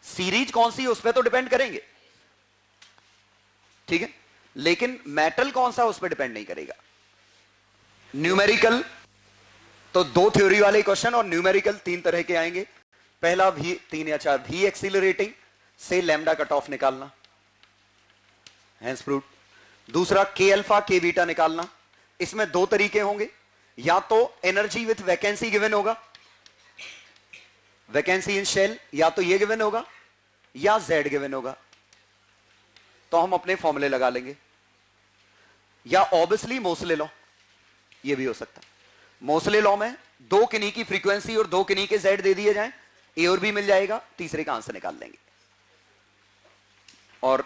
Series कौन सी उस पर तो डिपेंड करेंगे, ठीक है, लेकिन मेटल कौन सा उस पर डिपेंड नहीं करेगा। न्यूमेरिकल तो 2 थ्योरी वाले क्वेश्चन, और न्यूमेरिकल 3 तरह के आएंगे। पहला भी 3 या 4 भी एक्सीलरेटिंग से लैम्डा कट ऑफ निकालना, हैंस फ्रूट। दूसरा के अल्फा के बीटा निकालना। इसमें 2 तरीके होंगे, या तो एनर्जी विथ वैकेंसी गिवन होगा, वैकेंसी इन शेल, या तो ये गिवन होगा या जेड गिवन होगा, तो हम अपने फॉर्मूले लगा लेंगे। या ऑब्वियसली मोसले लॉ, ये भी हो सकता है। मोसले लॉ में 2 किन्हीं की फ्रीक्वेंसी और 2 किन्हीं के जेड दे दिए जाएं, ए और बी मिल जाएगा, तीसरे का आंसर निकाल लेंगे। और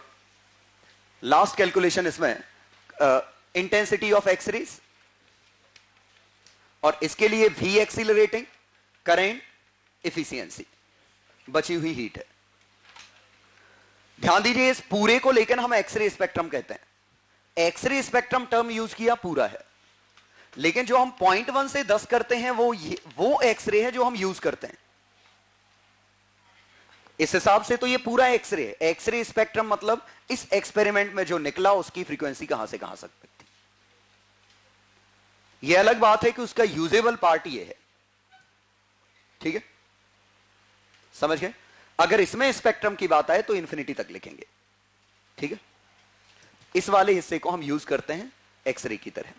लास्ट कैलकुलेशन इसमें इंटेंसिटी ऑफ एक्सरेज, और इसके लिए वी एक्सीलरेटिंग, करेंट, एफिशिएंसी, बची हुई हीट है। ध्यान दीजिए, इस पूरे को लेकर हम एक्सरे स्पेक्ट्रम कहते हैं। एक्सरे स्पेक्ट्रम टर्म यूज किया पूरा है, लेकिन जो हम 0.1 से 10 करते हैं वो एक्सरे है जो हम यूज करते हैं। इस हिसाब से तो ये पूरा एक्सरे है। एक्सरे स्पेक्ट्रम मतलब इस एक्सपेरिमेंट में जो निकला उसकी फ्रीक्वेंसी कहां से कहां तक थी। ये अलग बात है कि उसका यूजेबल पार्ट ये है। ठीक है, समझ गए? अगर इसमें स्पेक्ट्रम की बात आए तो इंफिनिटी तक लिखेंगे। ठीक है, इस वाले हिस्से को हम यूज करते हैं एक्सरे की तरह।